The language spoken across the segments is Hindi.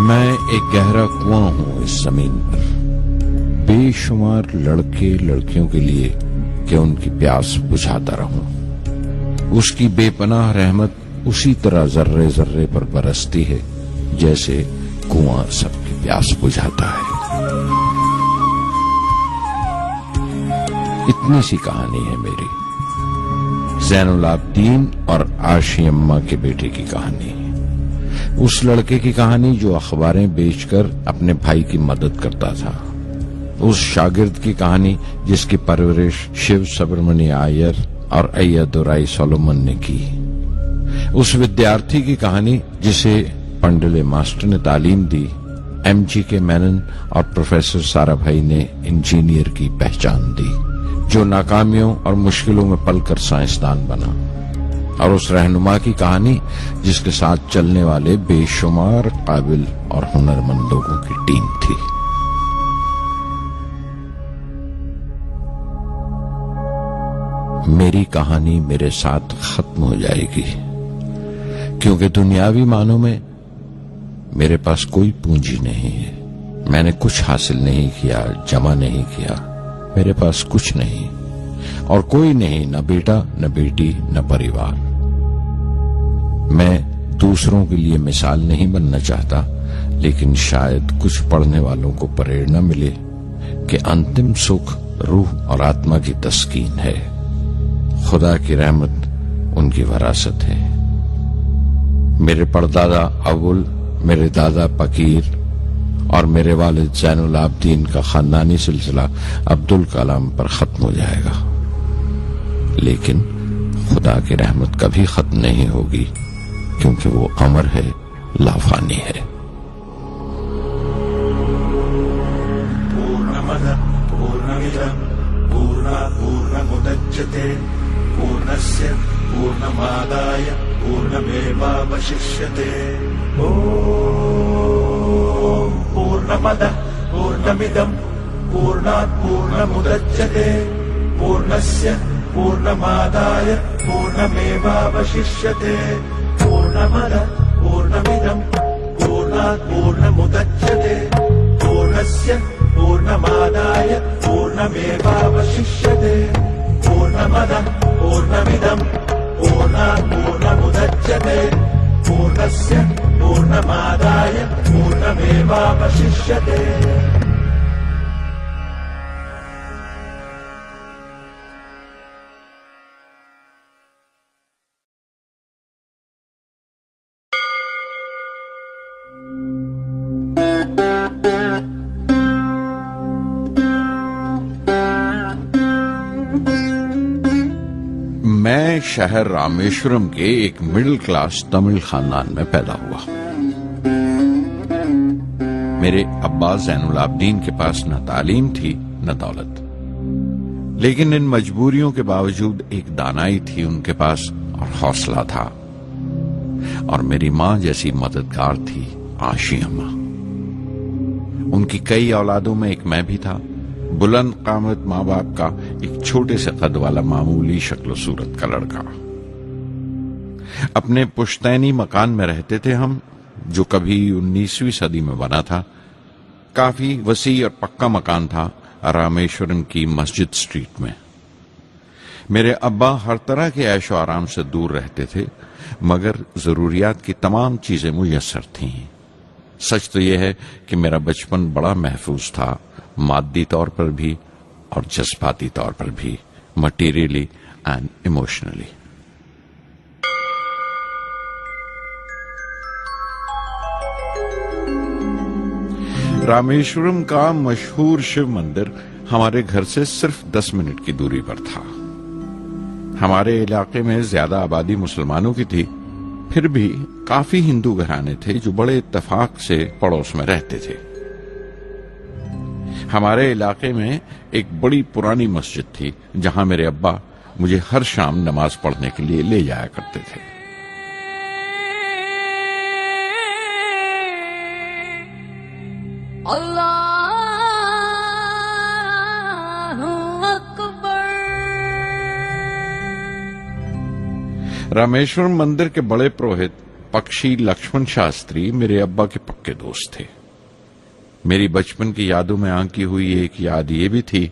मैं एक गहरा कुआं हूं इस जमीन पर, बेशुमार लड़के लड़कियों के लिए कि उनकी प्यास बुझाता रहूं। उसकी बेपनाह रहमत उसी तरह जर्रे जर्रे पर बरसती है जैसे कुआं सबकी प्यास बुझाता है। इतनी सी कहानी है मेरी, ज़ैनुल आबिदीन और आशी अम्मा के बेटे की कहानी। उस लड़के की कहानी जो अखबारें बेचकर अपने भाई की मदद करता था। उस शागिर्द की कहानी जिसकी परवरिश शिव सुब्रमण्य अय्यर और अय्यदुराई सोलोमन ने की। उस विद्यार्थी की कहानी जिसे पंडले मास्टर ने तालीम दी, MGK मेनन और प्रोफेसर साराभाई ने इंजीनियर की पहचान दी, जो नाकामियों और मुश्किलों में पलकर साइंसदान बना। और उस रहनुमा की कहानी जिसके साथ चलने वाले बेशुमार काबिल और हुनरमंद लोगों की टीम थी। मेरी कहानी मेरे साथ खत्म हो जाएगी, क्योंकि दुनियावी मानों में मेरे पास कोई पूंजी नहीं है। मैंने कुछ हासिल नहीं किया, जमा नहीं किया। मेरे पास कुछ नहीं और कोई नहीं, न बेटा, न बेटी, न परिवार। मैं दूसरों के लिए मिसाल नहीं बनना चाहता, लेकिन शायद कुछ पढ़ने वालों को प्रेरणा मिले कि अंतिम सुख रूह और आत्मा की तस्कीन है। खुदा की रहमत उनकी वरासत है। मेरे परदादा अबुल, मेरे दादा फकीर और मेरे वालिद ज़ैनुल आबिदीन का खानदानी सिलसिला अब्दुल कलाम पर खत्म हो जाएगा, लेकिन खुदा की रहमत कभी खत्म नहीं होगी, क्योंकि वो अमर है, लाफानी है। पूर्णमदः पूर्णमिदं पूर्णात् पूर्णमुदच्यते पूर्णस्य पूर्णमादाय पूर्णमेवावशिष्यते। ॐ पूर्णमदः पूर्णमिदं पूर्णात् पूर्णमुदच्यते पूर्णस्य पूर्णमादाय पूर्णमेवावशिष्यते। पूर्णमदः पूर्णमिदं पूर्णात् पूर्णमुदच्यते पूर्णस्य पूर्णमादाय पूर्णमेवावशिष्यते। पूर्णमदः पूर्णमिदं पूर्णात् पूर्णमुदच्यते पूर्णस्य पूर्णमादाय पूर्णमेवावशिष्यते। मैं शहर रामेश्वरम के एक मिडिल क्लास तमिल खानदान में पैदा हुआ। मेरे अब्बा ज़ैनुल आबिदीन के पास न तालीम थी न दौलत, लेकिन इन मजबूरियों के बावजूद एक दानाई थी उनके पास और हौसला था। और मेरी मां जैसी मददगार थी आशी अम्मा। उनकी कई औलादों में एक मैं भी था, बुलंद कामत माँ बाप का एक छोटे से कद वाला मामूली शक्ल सूरत का लड़का। अपने पुश्तैनी मकान में रहते थे हम, जो कभी 19वीं सदी में बना था। काफी वसी और पक्का मकान था रामेश्वरम की मस्जिद स्ट्रीट में। मेरे अब्बा हर तरह के ऐशो आराम से दूर रहते थे, मगर जरूरियात की तमाम चीजें मुयस्सर थीं। सच तो यह है कि मेरा बचपन बड़ा महफूज था, मादी तौर पर भी और जज्बाती तौर पर भी, मटीरियली एंड इमोशनली। रामेश्वरम का मशहूर शिव मंदिर हमारे घर से सिर्फ 10 मिनट की दूरी पर था। हमारे इलाके में ज्यादा आबादी मुसलमानों की थी, फिर भी काफी हिंदू घराने थे जो बड़े इत्तेफाक से पड़ोस में रहते थे। हमारे इलाके में एक बड़ी पुरानी मस्जिद थी, जहां मेरे अब्बा मुझे हर शाम नमाज पढ़ने के लिए ले जाया करते थे। अल्लाहु अकबर। रामेश्वरम मंदिर के बड़े पुरोहित पक्षी लक्ष्मण शास्त्री मेरे अब्बा के पक्के दोस्त थे। मेरी बचपन की यादों में आंकी हुई एक याद ये भी थी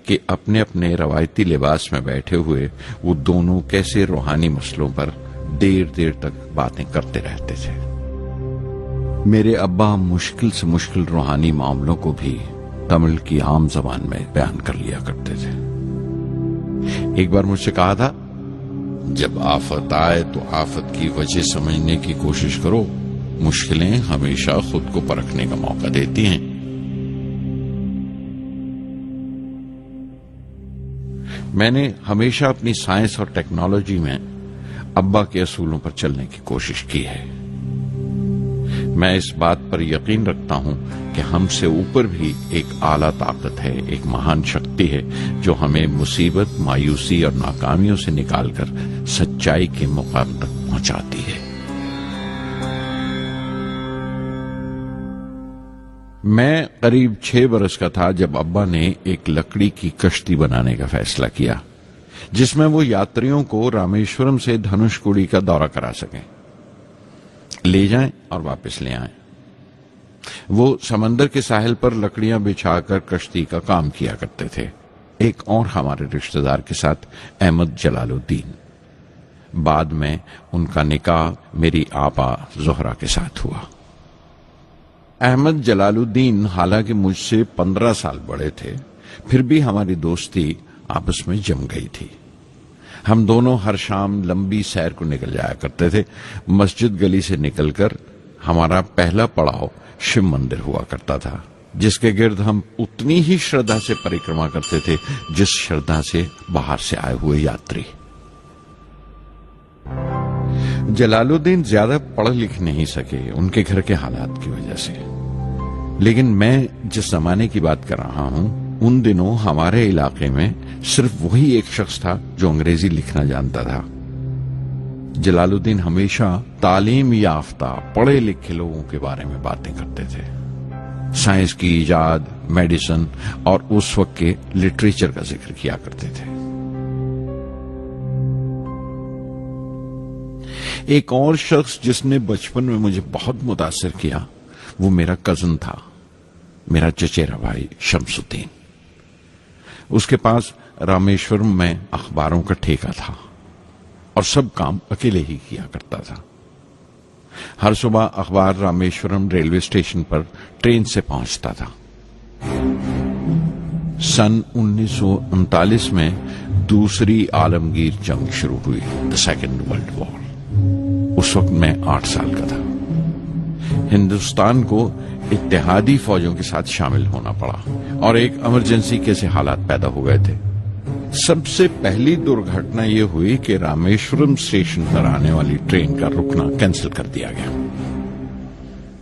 कि अपने अपने रवायती लिबास में बैठे हुए वो दोनों कैसे रूहानी मसलों पर देर देर तक बातें करते रहते थे। मेरे अब्बा मुश्किल से मुश्किल रूहानी मामलों को भी तमिल की आम जबान में बयान कर लिया करते थे। एक बार मुझसे कहा था, जब आफत आए तो आफत की वजह समझने की कोशिश करो, मुश्किलें हमेशा खुद को परखने का मौका देती हैं। मैंने हमेशा अपनी साइंस और टेक्नोलॉजी में अब्बा के असूलों पर चलने की कोशिश की है। मैं इस बात पर यकीन रखता हूं कि हमसे ऊपर भी एक आला ताकत है, एक महान शक्ति है जो हमें मुसीबत, मायूसी और नाकामियों से निकालकर सच्चाई के मुकाम तक पहुंचाती है। मैं करीब 6 बरस का था जब अब्बा ने एक लकड़ी की कश्ती बनाने का फैसला किया, जिसमें वो यात्रियों को रामेश्वरम से धनुषकोडी का दौरा करा सकें, ले जाएं और वापस ले आएं। वो समंदर के साहिल पर लकड़ियां बिछाकर कश्ती का काम किया करते थे। एक और हमारे रिश्तेदार के साथ अहमद जलालुद्दीन। बाद में उनका निकाह मेरी आपा जोहरा के साथ हुआ। अहमद जलालुद्दीन हालांकि मुझसे 15 साल बड़े थे, फिर भी हमारी दोस्ती आपस में जम गई थी। हम दोनों हर शाम लंबी सैर को निकल जाया करते थे। मस्जिद गली से निकलकर हमारा पहला पड़ाव शिव मंदिर हुआ करता था, जिसके गिर्द हम उतनी ही श्रद्धा से परिक्रमा करते थे जिस श्रद्धा से बाहर से आए हुए यात्री। जलालुद्दीन ज्यादा पढ़ लिख नहीं सके उनके घर के हालात की वजह से, लेकिन मैं जिस जमाने की बात कर रहा हूं, उन दिनों हमारे इलाके में सिर्फ वही एक शख्स था जो अंग्रेजी लिखना जानता था। जलालुद्दीन हमेशा तालीम याफ्ता पढ़े लिखे लोगों के बारे में बातें करते थे, साइंस की इजाद, मेडिसिन और उस वक्त के लिटरेचर का जिक्र किया करते थे। एक और शख्स जिसने बचपन में मुझे बहुत मुतासिर किया वो मेरा कजन था, मेरा चचेरा भाई शमसुद्दीन। उसके पास रामेश्वरम में अखबारों का ठेका था और सब काम अकेले ही किया करता था। हर सुबह अखबार रामेश्वरम रेलवे स्टेशन पर ट्रेन से पहुंचता था। सन 1939 में दूसरी आलमगीर जंग शुरू हुई, द सेकेंड वर्ल्ड वॉर। उस वक्त मैं 8 साल का था। हिंदुस्तान को इत्तेहादी फौजों के साथ शामिल होना पड़ा और एक इमरजेंसी के हालात पैदा हो गए थे। सबसे पहली दुर्घटना यह हुई कि रामेश्वरम स्टेशन पर आने वाली ट्रेन का रुकना कैंसिल कर दिया गया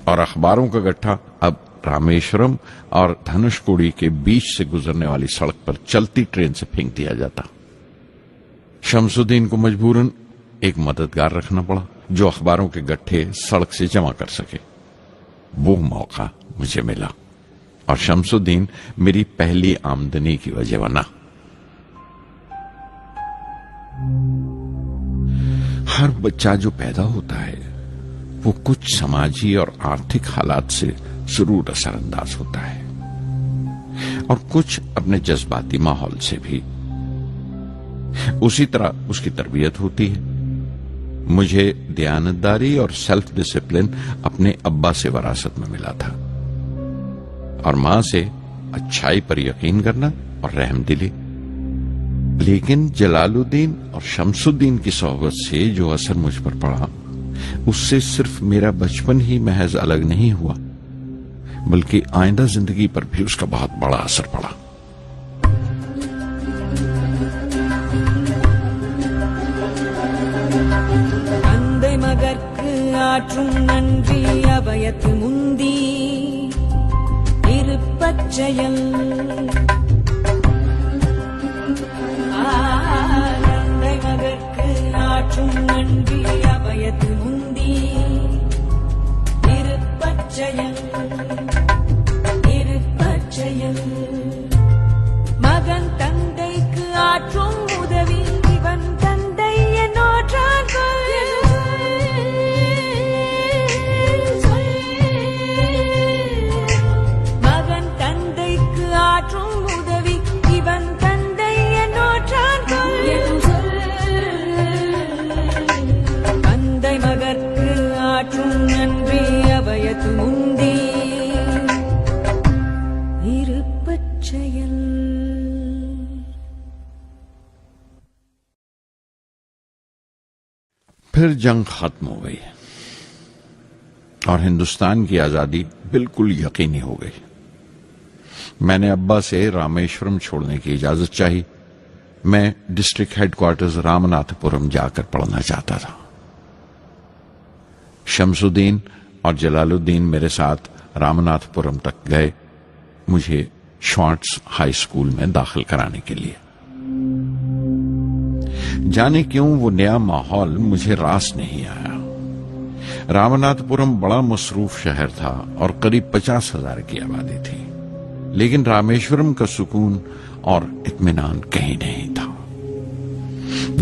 और अखबारों का गट्ठा अब रामेश्वरम और धनुषकोडी के बीच से गुजरने वाली सड़क पर चलती ट्रेन से फेंक दिया जाता। शमसुद्दीन को मजबूरन एक मददगार रखना पड़ा जो अखबारों के गट्ठे सड़क से जमा कर सके। वो मौका मुझे मिला और शमसुद्दीन मेरी पहली आमदनी की वजह बना। हर बच्चा जो पैदा होता है वो कुछ समाजी और आर्थिक हालात से जरूर असरअंदाज होता है और कुछ अपने जज्बाती माहौल से भी। उसी तरह उसकी तरबियत होती है। मुझे दयानतदारी और सेल्फ डिसिप्लिन अपने अब्बा से विरासत में मिला था और मां से अच्छाई पर यकीन करना और रहमदिली। लेकिन जलालुद्दीन और शमसुद्दीन की सोहबत से जो असर मुझ पर पड़ा, उससे सिर्फ मेरा बचपन ही महज अलग नहीं हुआ, बल्कि आइंदा जिंदगी पर भी उसका बहुत बड़ा असर पड़ा। தந்தை மகற்கு ஆற்றும் நன்றி அபயத்து முந்தி இருப்பச்செயல் தந்தை மகற்கு ஆற்றும் நன்றி அபயத்து முந்தி இருப்பச்செயல் இருப்பச்செயல் மகன் தந்தைக்கு ஆற்றும் உதவி இவன் தந்தை என்னோற்றான் அபயத்துமுந்தி இருப்பச் செயல். फिर जंग खत्म हो गई और हिंदुस्तान की आजादी बिल्कुल यकीनी हो गई। मैंने अब्बा से रामेश्वरम छोड़ने की इजाजत चाही। मैं डिस्ट्रिक्ट हेडक्वार्टर्स रामनाथपुरम जाकर पढ़ना चाहता था। शमसुद्दीन और जलालुद्दीन मेरे साथ रामनाथपुरम तक गए मुझे श्वार्ट्ज हाई स्कूल में दाखिल कराने के लिए। जाने क्यों वो नया माहौल मुझे रास नहीं आया। रामनाथपुरम बड़ा मसरूफ शहर था और करीब 50,000 की आबादी थी, लेकिन रामेश्वरम का सुकून और इत्मीनान कहीं नहीं था।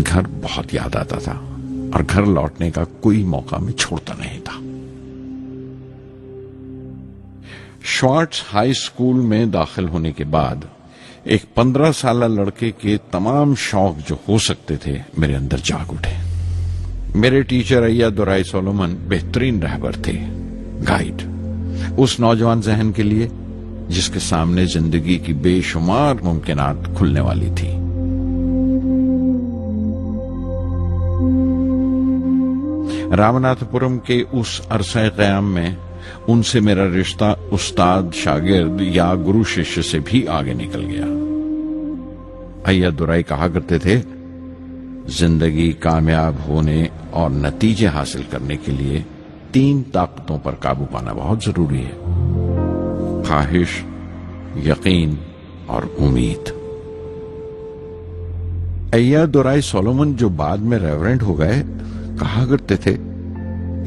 घर बहुत याद आता था और घर लौटने का कोई मौका मैं छोड़ता नहीं था। श्वार्ट्ज हाई स्कूल में दाखिल होने के बाद एक 15 साल लड़के के तमाम शौक जो हो सकते थे मेरे अंदर जाग उठे। मेरे टीचर अय्या दुराई सोलोमन बेहतरीन रहबर थे, गाइड उस नौजवान जहन के लिए जिसके सामने जिंदगी की बेशुमार मुमकिनात खुलने वाली थी। रामनाथपुरम के उस अरसा क़याम में उनसे मेरा रिश्ता उस्ताद शागिर्द या गुरु शिष्य से भी आगे निकल गया। अय्या दुराई कहा करते थे, जिंदगी कामयाब होने और नतीजे हासिल करने के लिए 3 ताकतों पर काबू पाना बहुत जरूरी है, ख्वाहिश, यकीन और उम्मीद। अय्या दुराई सोलोमन जो बाद में रेवरेंड हो गए कहा करते थे,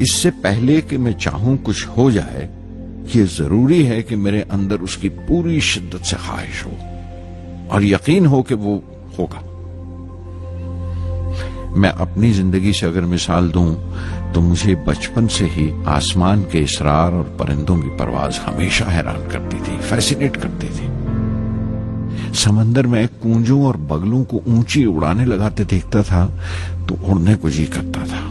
इससे पहले कि मैं चाहूं कुछ हो जाए, ये जरूरी है कि मेरे अंदर उसकी पूरी शिद्दत से ख्वाहिश हो और यकीन हो कि वो होगा। मैं अपनी जिंदगी से अगर मिसाल दूं तो मुझे बचपन से ही आसमान के इसरार और परिंदों की परवाज हमेशा हैरान करती थी, फैसिनेट करती थी। समंदर में कूंजों और बगलों को ऊंची उड़ाने लगाते देखता था तो उड़ने को जी करता था।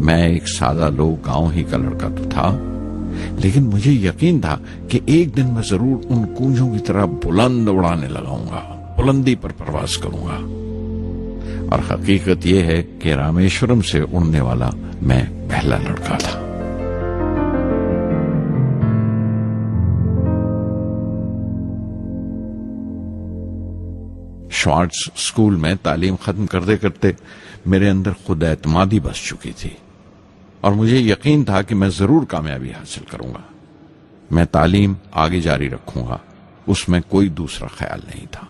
मैं एक सादा लोग गांव ही का लड़का तो था, लेकिन मुझे यकीन था कि एक दिन मैं जरूर उन कूंजों की तरह बुलंद उड़ाने लगाऊंगा, बुलंदी पर परवाज करूंगा। और हकीकत यह है कि रामेश्वरम से उड़ने वाला मैं पहला लड़का था। श्वार्ट्ज स्कूल में तालीम खत्म करते करते मेरे अंदर खुद एतमादी बस चुकी थी और मुझे यकीन था कि मैं जरूर कामयाबी हासिल करूंगा। मैं तालीम आगे जारी रखूंगा, उसमें कोई दूसरा ख्याल नहीं था।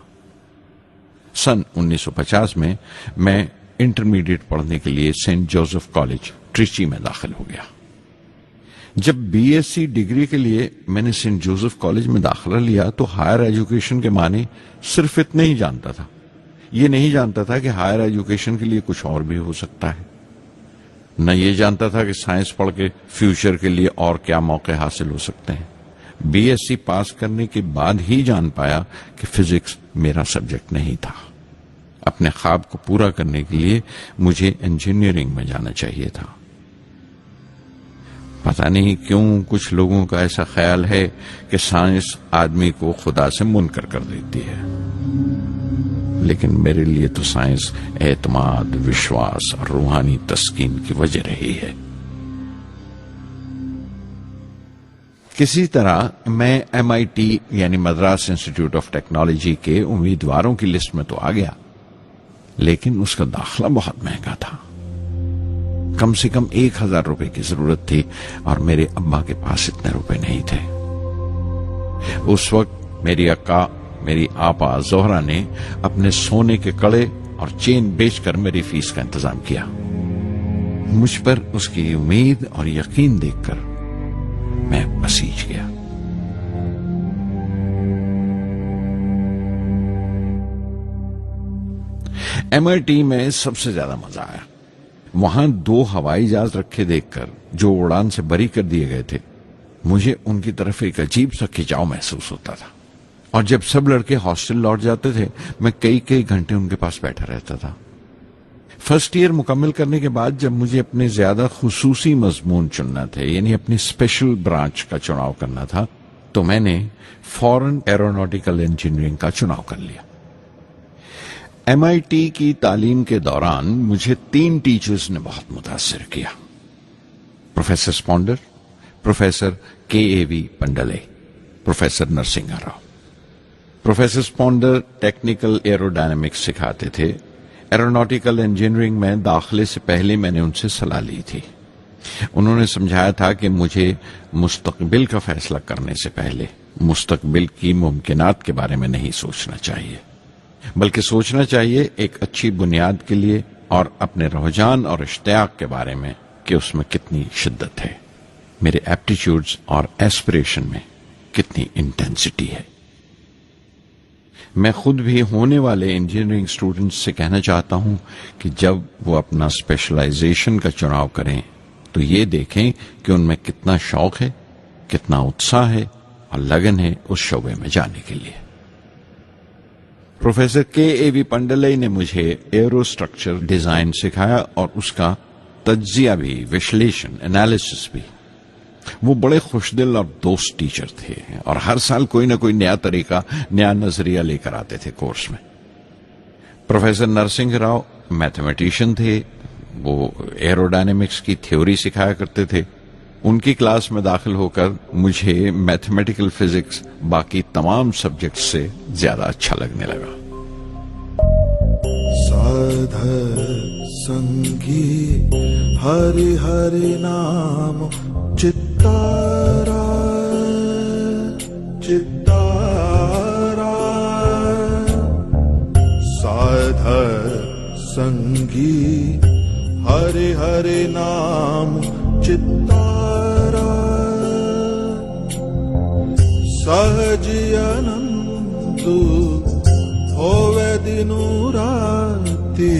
सन 1950 में मैं इंटरमीडिएट पढ़ने के लिए सेंट जोसेफ कॉलेज ट्रिची में दाखिल हो गया। जब बीएससी डिग्री के लिए मैंने सेंट जोसेफ कॉलेज में दाखिला लिया तो हायर एजुकेशन के माने सिर्फ इतने ही जानता था। ये नहीं जानता था कि हायर एजुकेशन के लिए कुछ और भी हो सकता है। न ये जानता था कि साइंस पढ़ के फ्यूचर के लिए और क्या मौके हासिल हो सकते हैं। बीएससी पास करने के बाद ही जान पाया कि फिजिक्स मेरा सब्जेक्ट नहीं था। अपने ख्वाब को पूरा करने के लिए मुझे इंजीनियरिंग में जाना चाहिए था। पता नहीं क्यों कुछ लोगों का ऐसा ख्याल है कि साइंस आदमी को खुदा से मुनकर कर देती है, लेकिन मेरे लिए तो साइंस एतमाद, विश्वास और रूहानी तस्कीन की वजह रही है। किसी तरह मैं MIT यानी मद्रास इंस्टीट्यूट ऑफ टेक्नोलॉजी के उम्मीदवारों की लिस्ट में तो आ गया, लेकिन उसका दाखला बहुत महंगा था। कम से कम 1,000 रुपए की जरूरत थी और मेरे अब्बा के पास इतने रुपए नहीं थे। उस वक्त मेरी अक्का, मेरी आपा जोहरा ने अपने सोने के कड़े और चेन बेचकर मेरी फीस का इंतजाम किया। मुझ पर उसकी उम्मीद और यकीन देखकर मैं पसीज गया। MIT में सबसे ज्यादा मजा आया। वहां 2 हवाई जहाज रखे देखकर जो उड़ान से बरी कर दिए गए थे, मुझे उनकी तरफ एक अजीब सा खिंचाव महसूस होता था। और जब सब लड़के हॉस्टल लौट जाते थे, मैं कई कई घंटे उनके पास बैठा रहता था। फर्स्ट ईयर मुकम्मल करने के बाद जब मुझे अपने ज्यादा खुसूसी मजमून चुनना थे, यानी अपनी स्पेशल ब्रांच का चुनाव करना था, तो मैंने फॉरेन एरोनॉटिकल इंजीनियरिंग का चुनाव कर लिया। MIT की तालीम के दौरान मुझे 3 टीचर्स ने बहुत मुतासिर किया। Professor Sponder, professor KAV Pandalai, professor Narasimha Rao. Professor Sponder technical aerodynamics सिखाते थे। एरोनॉटिकल इंजीनियरिंग में दाखिले से पहले मैंने उनसे सलाह ली थी। उन्होंने समझाया था कि मुझे मुस्तकबिल का फैसला करने से पहले मुस्तकबिल की मुमकिनात के बारे में नहीं सोचना चाहिए, बल्कि सोचना चाहिए एक अच्छी बुनियाद के लिए और अपने रुझान और इश्तियाक के बारे में कि उसमें कितनी शिद्दत है, मेरे एप्टीट्यूड्स और एस्पिरेशन में कितनी इंटेंसिटी है। मैं खुद भी होने वाले इंजीनियरिंग स्टूडेंट्स से कहना चाहता हूं कि जब वो अपना स्पेशलाइजेशन का चुनाव करें तो ये देखें कि उनमें कितना शौक है, कितना उत्साह है और लगन है उस शोबे में जाने के लिए। प्रोफेसर KAV पंडले ने मुझे एरो स्ट्रक्चर डिजाइन सिखाया और उसका तज्जिया भी, विश्लेषण, एनालिसिस भी। वो बड़े खुशदिल और दोस्त टीचर थे और हर साल कोई ना कोई नया तरीका, नया नजरिया लेकर आते थे कोर्स में। प्रोफेसर नरसिंह राव मैथमेटिशियन थे। वो एरोडायनेमिक्स की थ्योरी सिखाया करते थे। उनकी क्लास में दाखिल होकर मुझे मैथमेटिकल फिजिक्स बाकी तमाम सब्जेक्ट से ज्यादा अच्छा लगने लगा। साध संगी हरि हरि नाम चित्तारा चित्तारा साध संगी हरि हरि नाम चित्तारा सहज अनंतु होवे दिनु राति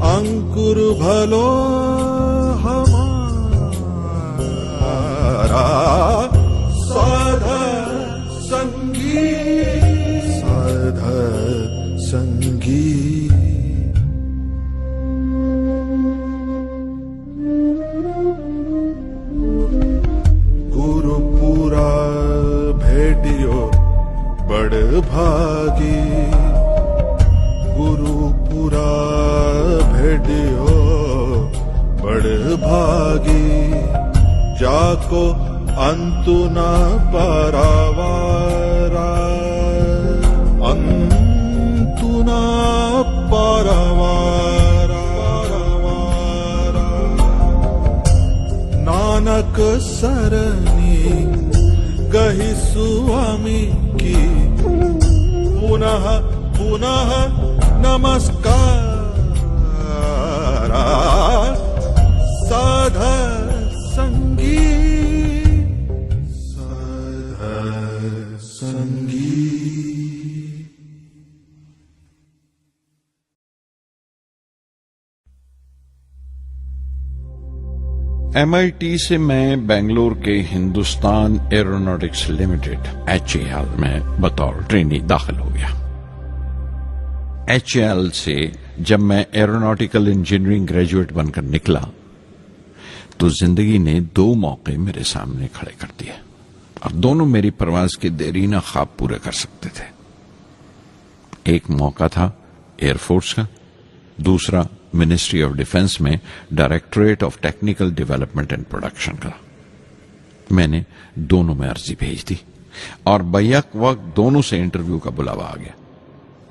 अंकुर भलो हमारा साध संगी साध संगी। गुरुपुरा भेटियो बड़ भागी गुरुपुरा भेटियो बड़ भागी जाको अंतु न पारावारा अंतु न पारावारा नानक सरनी गही स्वामी की पुनः पुनः नमस्कार साध संगी साध संगी। MIT से मैं बेंगलोर के हिंदुस्तान एरोनॉटिक्स लिमिटेड HAL में बतौर ट्रेनी दाखिल हो गया। HAL से जब मैं एरोनॉटिकल इंजीनियरिंग ग्रेजुएट बनकर निकला तो जिंदगी ने 2 मौके मेरे सामने खड़े कर दिए और दोनों मेरी परवाज के देरीना ख्वाब पूरे कर सकते थे। एक मौका था एयरफोर्स का, दूसरा मिनिस्ट्री ऑफ डिफेंस में directorate of technical development and production का। मैंने दोनों में अर्जी भेज दी और बैक वक्त दोनों से इंटरव्यू का बुलावा आ गया।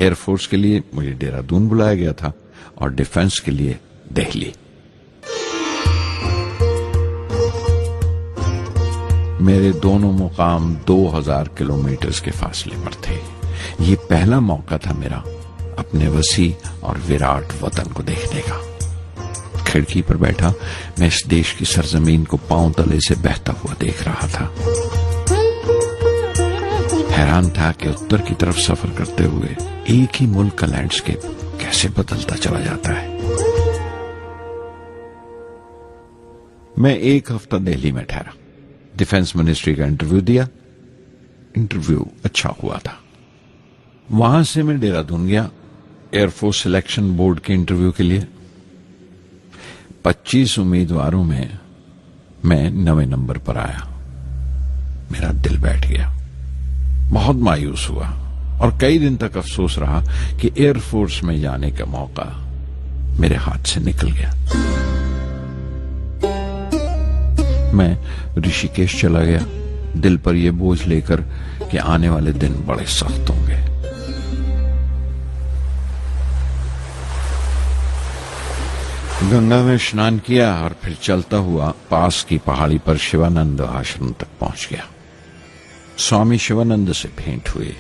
एयरफोर्स के लिए मुझे देहरादून बुलाया गया था और डिफेंस के लिए दिल्ली। मेरे दोनों मुकाम 2000 किलोमीटर के फासले पर थे। ये पहला मौका था मेरा अपने वसी और विराट वतन को देखने का। खिड़की पर बैठा मैं इस देश की सरजमीन को पांव तले से बहता हुआ देख रहा था। हैरान था कि उत्तर की तरफ सफर करते हुए एक ही मुल्क का लैंडस्केप कैसे बदलता चला जाता है। मैं 1 हफ्ता दिल्ली में ठहरा, डिफेंस मिनिस्ट्री का इंटरव्यू दिया। इंटरव्यू अच्छा हुआ था। वहां से मैं देहरादून गया एयरफोर्स सिलेक्शन बोर्ड के इंटरव्यू के लिए। 25 उम्मीदवारों में मैं 9वें नंबर पर आया। मेरा दिल बैठ गया, बहुत मायूस हुआ और कई दिन तक अफसोस रहा कि एयरफोर्स में जाने का मौका मेरे हाथ से निकल गया। मैं ऋषिकेश चला गया, दिल पर यह बोझ लेकर कि आने वाले दिन बड़े सख्त होंगे। गंगा में स्नान किया और फिर चलता हुआ पास की पहाड़ी पर शिवानंद आश्रम तक पहुंच गया। स्वामी शिवानंद से भेंट हुए।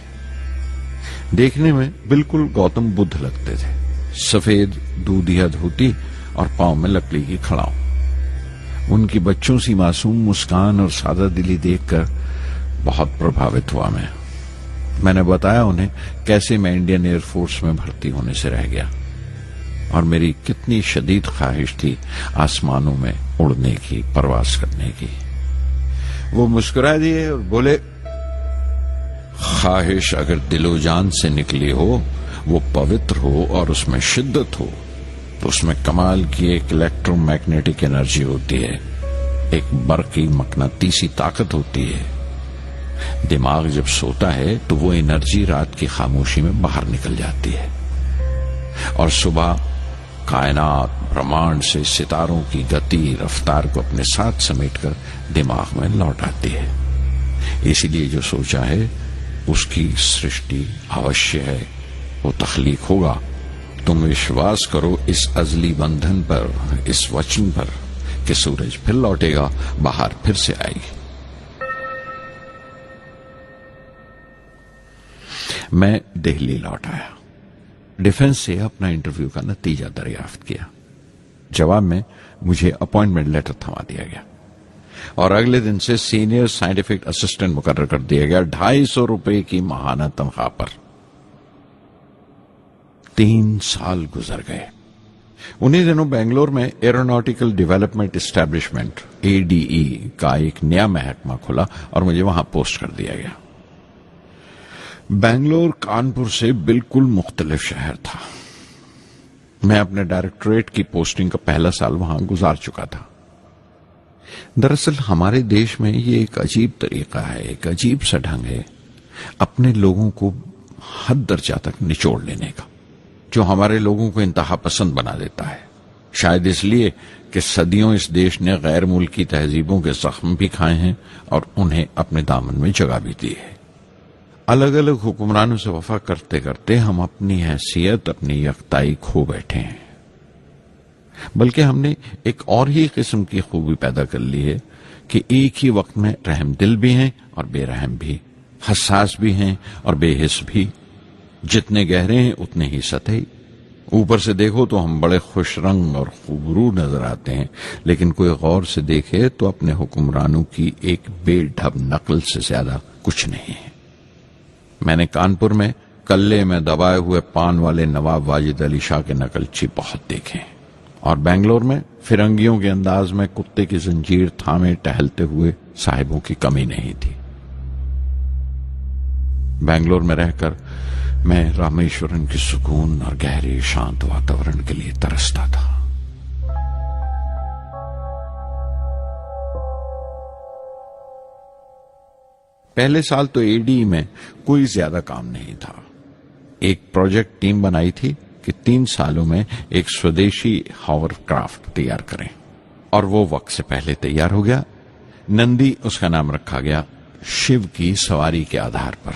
देखने में बिल्कुल गौतम बुद्ध लगते थे, सफेद दूधिया धोती और पांव में लकड़ी की खड़ाऊ। उनकी बच्चों सी मासूम मुस्कान और सादा दिली देखकर बहुत प्रभावित हुआ मैंने बताया उन्हें कैसे मैं इंडियन एयरफोर्स में भर्ती होने से रह गया और मेरी कितनी शदीद ख्वाहिश थी आसमानों में उड़ने की, परवास करने की। वो मुस्कुरा दिए और बोले, ख्वाहिश अगर दिलो जान से निकली हो, वो पवित्र हो और उसमें शिद्दत हो, तो उसमें कमाल की एक इलेक्ट्रोमैग्नेटिक एनर्जी होती है, एक बरकी मकनातीसी ताकत होती है। दिमाग जब सोता है तो वो एनर्जी रात की खामोशी में बाहर निकल जाती है और सुबह कायनात ब्रह्मांड से सितारों की गति रफ्तार को अपने साथ समेटकर दिमाग में लौट आती है। इसीलिए जो सोचा है उसकी सृष्टि अवश्य है, वो तख्लीक होगा। तुम विश्वास करो इस अजली बंधन पर, इस वचन पर कि सूरज फिर लौटेगा, बाहर फिर से आएगी। मैं दिल्ली लौट आया, डिफेंस से अपना इंटरव्यू का नतीजा दरियाफ्त किया। जवाब में मुझे अपॉइंटमेंट लेटर थमा दिया गया और अगले दिन से सीनियर साइंटिफिक असिस्टेंट मुकर्रर कर दिया गया 250 रुपए की माहाना तनख्वाह पर। 3 साल गुजर गए। उन्हीं दिनों बेंगलोर में एरोनॉटिकल डेवलपमेंट एस्टैब्लिशमेंट ADE का एक नया महकमा खुला और मुझे वहां पोस्ट कर दिया गया। बेंगलोर कानपुर से बिल्कुल मुख्तलिफ शहर था। मैं अपने डायरेक्टोरेट की पोस्टिंग का पहला साल वहां गुजार चुका था। दरअसल हमारे देश में ये एक अजीब तरीका है, एक अजीब सा ढंग है अपने लोगों को हद दर्जा तक निचोड़ लेने का, जो हमारे लोगों को इंतहा पसंद बना देता है। शायद इसलिए कि सदियों इस देश ने गैर मुल्की तहजीबों के जख्म भी खाए हैं और उन्हें अपने दामन में जगह भी दी है। अलग अलग हुक्मरानों से वफा करते करते हम अपनी हैसियत, अपनी यकताई खो बैठे हैं। बल्कि हमने एक और ही किस्म की खूबी पैदा कर ली है कि एक ही वक्त में रहम दिल भी हैं और बेरहम भी, हसास भी हैं और बेहिस भी। जितने गहरे हैं उतने ही सतही। ऊपर से देखो तो हम बड़े खुश रंग और खूबरू नजर आते हैं, लेकिन कोई गौर से देखे तो अपने हुक्मरानों की एक बेढब नकल से ज्यादा कुछ नहीं है। मैंने कानपुर में कल्ले में दबाए हुए पान वाले नवाब वाजिद अली शाह के नकलची बहुत देखे और बेंगलोर में फिरंगियों के अंदाज में कुत्ते की जंजीर थामे टहलते हुए साहिबों की कमी नहीं थी। बेंगलोर में रहकर मैं रामेश्वरम की सुकून और गहरे शांत वातावरण के लिए तरसता था। पहले साल तो ADE में कोई ज्यादा काम नहीं था। एक प्रोजेक्ट टीम बनाई थी कि 3 सालों में एक स्वदेशी हॉवरक्राफ्ट तैयार करें और वो वक्त से पहले तैयार हो गया। नंदी उसका नाम रखा गया, शिव की सवारी के आधार पर।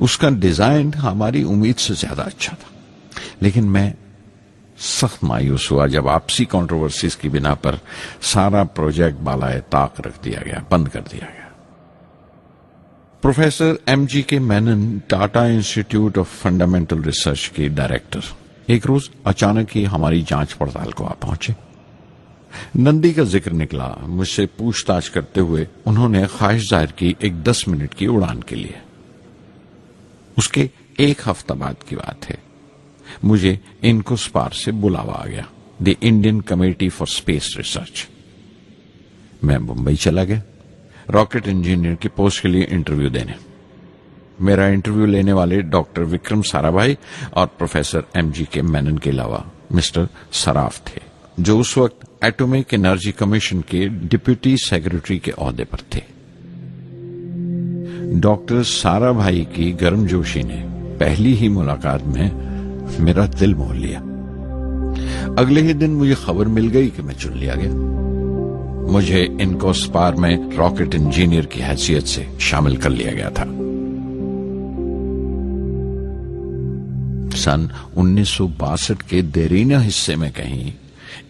उसका डिजाइन हमारी उम्मीद से ज्यादा अच्छा था, लेकिन मैं सख्त मायूस हुआ जब आपसी कंट्रोवर्सीज की बिना पर सारा प्रोजेक्ट बालाए ताक रख दिया गया, बंद कर दिया गया। Professor MGK Menon, Tata institute of fundamental research के डायरेक्टर, एक रोज अचानक ही हमारी जांच पड़ताल को आ पहुंचे। नंदी का जिक्र निकला। मुझसे पूछताछ करते हुए उन्होंने ख्वाहिश जाहिर की एक 10 मिनट की उड़ान के लिए। उसके 1 हफ्ता बाद की बात है, मुझे इनकोस्पार से बुलावा आ गया, the Indian committee for space research. मैं मुंबई चला गया रॉकेट इंजीनियर की पोस्ट के लिए इंटरव्यू देने। मेरा इंटरव्यू लेने वाले डॉक्टर विक्रम साराभाई और प्रोफेसर MGK मेनन के अलावा मिस्टर सराफ थे। जो उस वक्त एटॉमिक एनर्जी कमीशन के डिप्यूटी सेक्रेटरी के ओहदे पर थे। डॉक्टर साराभाई की गर्मजोशी ने पहली ही मुलाकात में मेरा दिल मोह लिया। अगले ही दिन मुझे खबर मिल गई कि मैं चुन लिया गया। मुझे इनकोस्पार में रॉकेट इंजीनियर की हैसियत से शामिल कर लिया गया था। सन 1962 के देरीना हिस्से में कहीं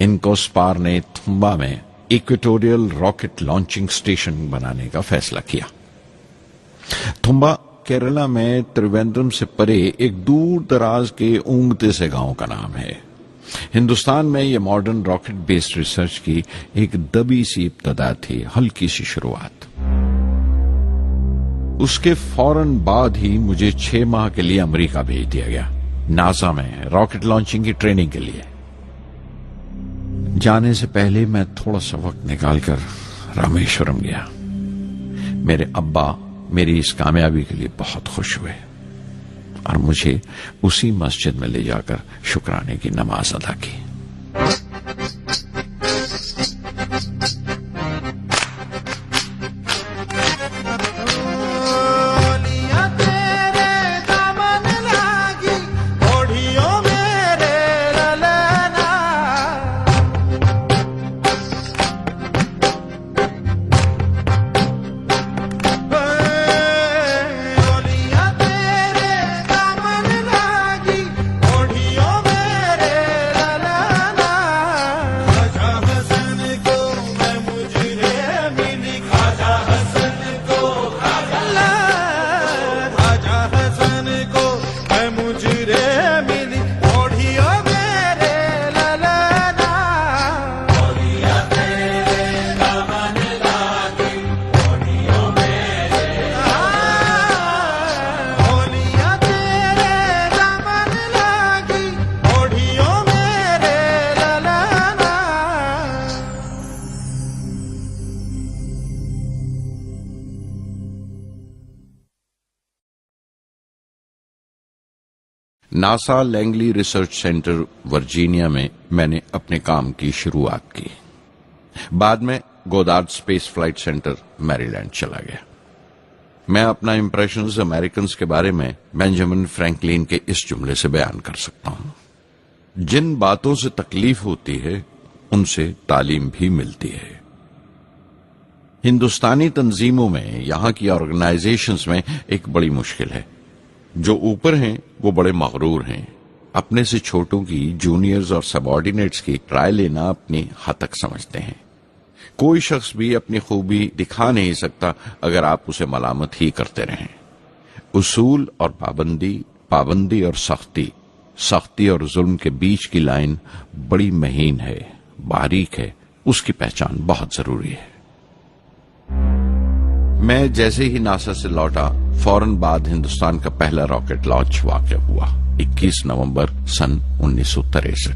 इनकोस्पार ने थुम्बा में इक्वेटोरियल रॉकेट लॉन्चिंग स्टेशन बनाने का फैसला किया। थुम्बा केरला में त्रिवेंद्रम से परे एक दूर दराज के ऊंगते से गांव का नाम है। हिंदुस्तान में यह मॉडर्न रॉकेट बेस्ड रिसर्च की एक दबी सी इब्तदा थी, हल्की सी शुरुआत। उसके फौरन बाद ही मुझे 6 माह के लिए अमेरिका भेज दिया गया, नासा में रॉकेट लॉन्चिंग की ट्रेनिंग के लिए। जाने से पहले मैं थोड़ा सा वक्त निकालकर रामेश्वरम गया। मेरे अब्बा मेरी इस कामयाबी के लिए बहुत खुश हुए और मुझे उसी मस्जिद में ले जाकर शुक्राने की नमाज अदा की। NASA Langley research centre Virginia में मैंने अपने काम की शुरुआत की। बाद में Goddard space flight centre Maryland चला गया। मैं अपना इंप्रेशंस अमेरिकन्स के बारे में बेंजामिन फ्रैंकलिन के इस जुमले से बयान कर सकता हूं, जिन बातों से तकलीफ होती है उनसे तालीम भी मिलती है। हिंदुस्तानी तंजीमों में, यहां की ऑर्गेनाइजेशंस में एक बड़ी मुश्किल है। जो ऊपर हैं वो बड़े मगरूर हैं। अपने से छोटों की, जूनियर्स और सबऑर्डिनेट्स की राय लेना अपनी हद तक समझते हैं। कोई शख्स भी अपनी खूबी दिखा नहीं सकता अगर आप उसे मलामत ही करते रहें। उसूल और पाबंदी, पाबंदी और सख्ती, सख्ती और जुल्म के बीच की लाइन बड़ी महीन है, बारीक है। उसकी पहचान बहुत जरूरी है। मैं जैसे ही नासा से लौटा, फौरन बाद हिंदुस्तान का पहला रॉकेट लॉन्च वाक़या हुआ 21 नवंबर सन 1963।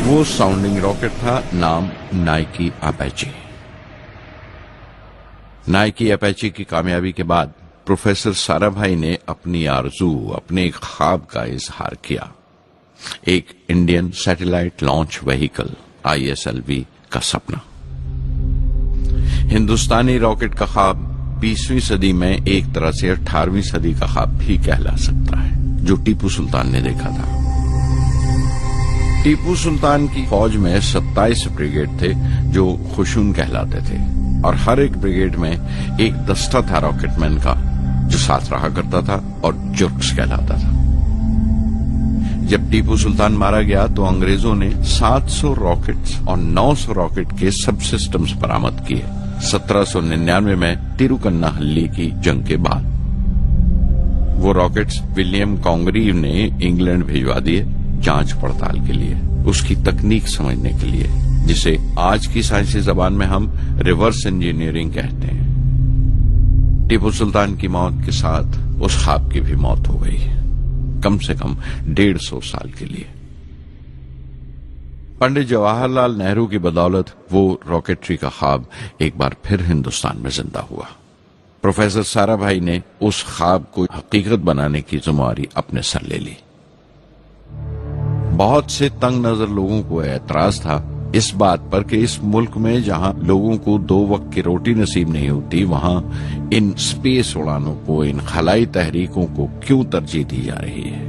वो साउंडिंग रॉकेट था, नाम नाइकी अपेची। नाइकी अपेची की कामयाबी के बाद प्रोफेसर साराभाई ने अपनी आरजू, अपने एक ख्वाब का इजहार किया। एक Indian satellite launch vehicle ISLV का सपना। हिंदुस्तानी रॉकेट का ख्वाब 20वीं सदी में एक तरह से 18वीं सदी का ख्वाब भी कहला सकता है, जो टीपू सुल्तान ने देखा था। टीपू सुल्तान की फौज में 27 ब्रिगेड थे जो खुशून कहलाते थे, और हर एक ब्रिगेड में एक दस्ता था रॉकेटमैन का जो साथ रहा करता था और जुर्क्स कहलाता था। जब टीपू सुल्तान मारा गया तो अंग्रेजों ने 700 रॉकेट्स और 900 रॉकेट के सब सिस्टम्स बरामद किए 1799 में तिरुकन्नाहल्ली की जंग के बाद। वो रॉकेट्स विलियम कॉन्गरीव ने इंग्लैंड भिजवा दिए जांच पड़ताल के लिए, उसकी तकनीक समझने के लिए, जिसे आज की साइंसी जबान में हम रिवर्स इंजीनियरिंग कहते हैं। टीपू सुल्तान की मौत के साथ उस ख्वाब की भी मौत हो गई, कम से कम 150 साल के लिए। पंडित जवाहरलाल नेहरू की बदौलत वो रॉकेटरी का ख्वाब एक बार फिर हिंदुस्तान में जिंदा हुआ। प्रोफेसर साराभाई ने उस ख्वाब को हकीकत बनाने की जिम्मेदारी अपने सर ले ली। बहुत से तंग नजर लोगों को एतराज था इस बात पर कि इस मुल्क में जहां लोगों को 2 वक्त की रोटी नसीब नहीं होती, वहां इन स्पेस उड़ानों को, इन खलाई तहरीकों को क्यों तरजीह दी जा रही है।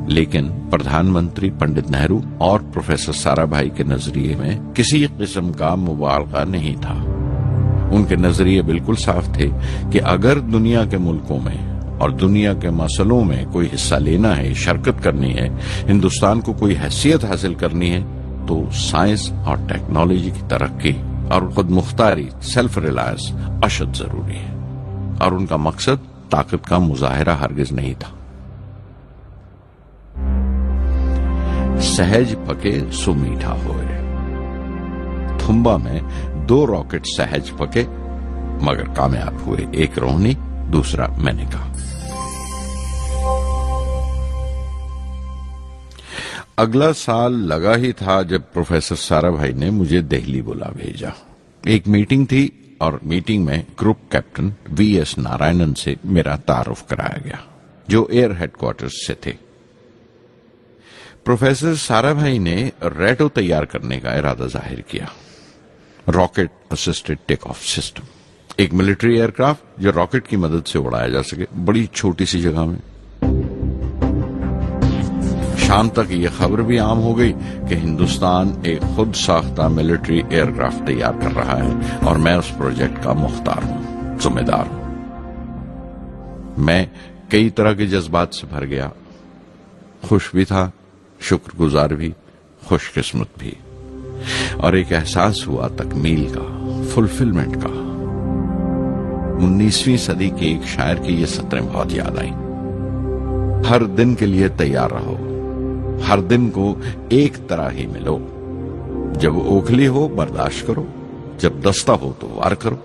लेकिन प्रधानमंत्री पंडित नेहरू और प्रोफेसर साराभाई के नजरिए में किसी किस्म का मुबालगा नहीं था। उनके नजरिए बिल्कुल साफ थे कि अगर दुनिया के मुल्कों में और दुनिया के मसलों में कोई हिस्सा लेना है, शिरकत करनी है, हिंदुस्तान को कोई हैसियत हासिल करनी है, तो साइंस और टेक्नोलॉजी की तरक्की और खुद मुख्तारी, सेल्फ रिलायंस अशद जरूरी है। और उनका मकसद ताकत का मुजाहिरा हरगिज नहीं था। सहज पके सो मीठा होए। थुम्बा में 2 रॉकेट सहज पके मगर कामयाब हुए, एक रोहिणी, दूसरा मेनका। अगला साल लगा ही था जब प्रोफेसर साराभाई ने मुझे दिल्ली बुला भेजा। एक मीटिंग थी और मीटिंग में ग्रुप कैप्टन वीएस नारायणन से मेरा तारुफ कराया गया, जो एयर हेडक्वार्टर्स से थे। प्रोफेसर साराभाई ने रेटो तैयार करने का इरादा जाहिर किया, rocket assisted take off system, एक मिलिट्री एयरक्राफ्ट जो रॉकेट की मदद से उड़ाया जा सके बड़ी छोटी सी जगह में। शाम तक ये खबर भी आम हो गई कि हिंदुस्तान एक खुद साख्ता मिलिट्री एयरक्राफ्ट तैयार कर रहा है और मैं उस प्रोजेक्ट का मुख्तार हूं, जिम्मेदार हूं। मैं कई तरह के जज्बात से भर गया, खुश भी था, शुक्रगुजार भी, खुशकिस्मत भी, और एक एहसास हुआ तकमील का, फुलफिलमेंट का। 19वीं सदी के एक शायर की ये सतरें बहुत याद आई। हर दिन के लिए तैयार रहो, हर दिन को एक तरह ही मिलो। जब ओखली हो बर्दाश्त करो, जब दस्ता हो तो वार करो।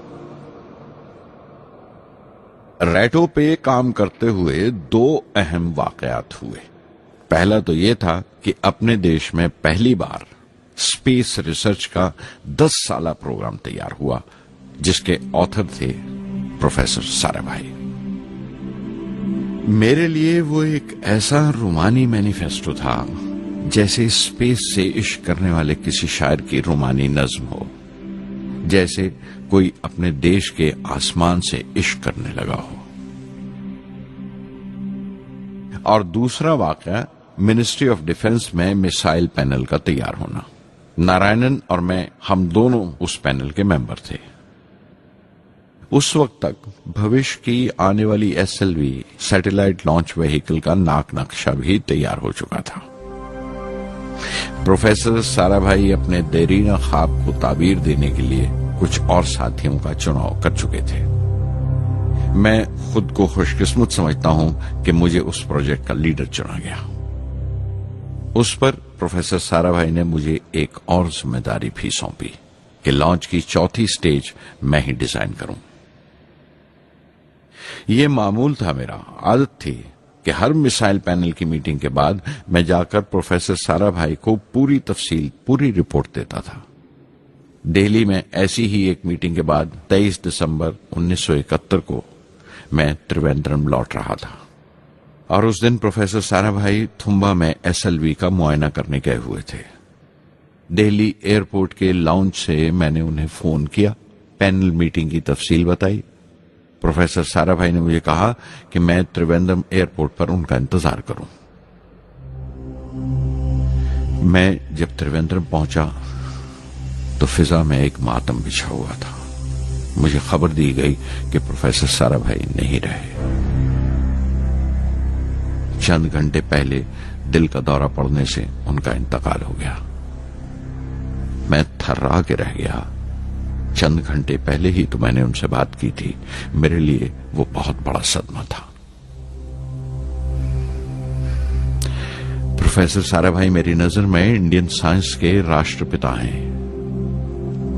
रेटो पे काम करते हुए 2 अहम वाकयात हुए। पहला तो यह था कि अपने देश में पहली बार स्पेस रिसर्च का 10 साला प्रोग्राम तैयार हुआ, जिसके ऑथर थे प्रोफेसर साराभाई। मेरे लिए वो एक ऐसा रूमानी मैनिफेस्टो था जैसे स्पेस से इश्क करने वाले किसी शायर की रूमानी नज्म हो, जैसे कोई अपने देश के आसमान से इश्क करने लगा हो। और दूसरा वाकया मिनिस्ट्री ऑफ डिफेंस में मिसाइल पैनल का तैयार होना। नारायणन और मैं, हम दोनों उस पैनल के मेंबर थे। उस वक्त तक भविष्य की आने वाली SLV सैटेलाइट लॉन्च व्हीकल का नाक नक्शा भी तैयार हो चुका था। प्रोफेसर साराभाई अपने देरीना ख्वाब को ताबीर देने के लिए कुछ और साथियों का चुनाव कर चुके थे। मैं खुद को खुशकिस्मत समझता हूं कि मुझे उस प्रोजेक्ट का लीडर चुना गया। उस पर प्रोफेसर साराभाई ने मुझे एक और जिम्मेदारी भी सौंपी कि लॉन्च की 4थी स्टेज मैं ही डिजाइन करूं। यह मामूल था, मेरा आदत थी कि हर मिसाइल पैनल की मीटिंग के बाद मैं जाकर प्रोफेसर साराभाई को पूरी तफसील, पूरी रिपोर्ट देता था। दिल्ली में ऐसी ही एक मीटिंग के बाद 23 दिसंबर 1971 को मैं त्रिवेंद्रम लौट रहा था और उस दिन प्रोफेसर साराभाई थुम्बा में SLV का मुआयना करने गए हुए थे। दिल्ली एयरपोर्ट के लाउंज से मैंने उन्हें फोन किया, पैनल मीटिंग की तफसील बताई। प्रोफेसर साराभाई ने मुझे कहा कि मैं त्रिवेंद्रम एयरपोर्ट पर उनका इंतजार करूं। मैं जब त्रिवेंद्रम पहुंचा तो फिजा में एक मातम बिछा हुआ था। मुझे खबर दी गई कि प्रोफेसर साराभाई नहीं रहे। चंद घंटे पहले दिल का दौरा पड़ने से उनका इंतकाल हो गया। मैं थर्रा के रह गया। चंद घंटे पहले ही तो मैंने उनसे बात की थी। मेरे लिए वो बहुत बड़ा सदमा था। प्रोफेसर साराभाई मेरी नजर में इंडियन साइंस के राष्ट्रपिता हैं,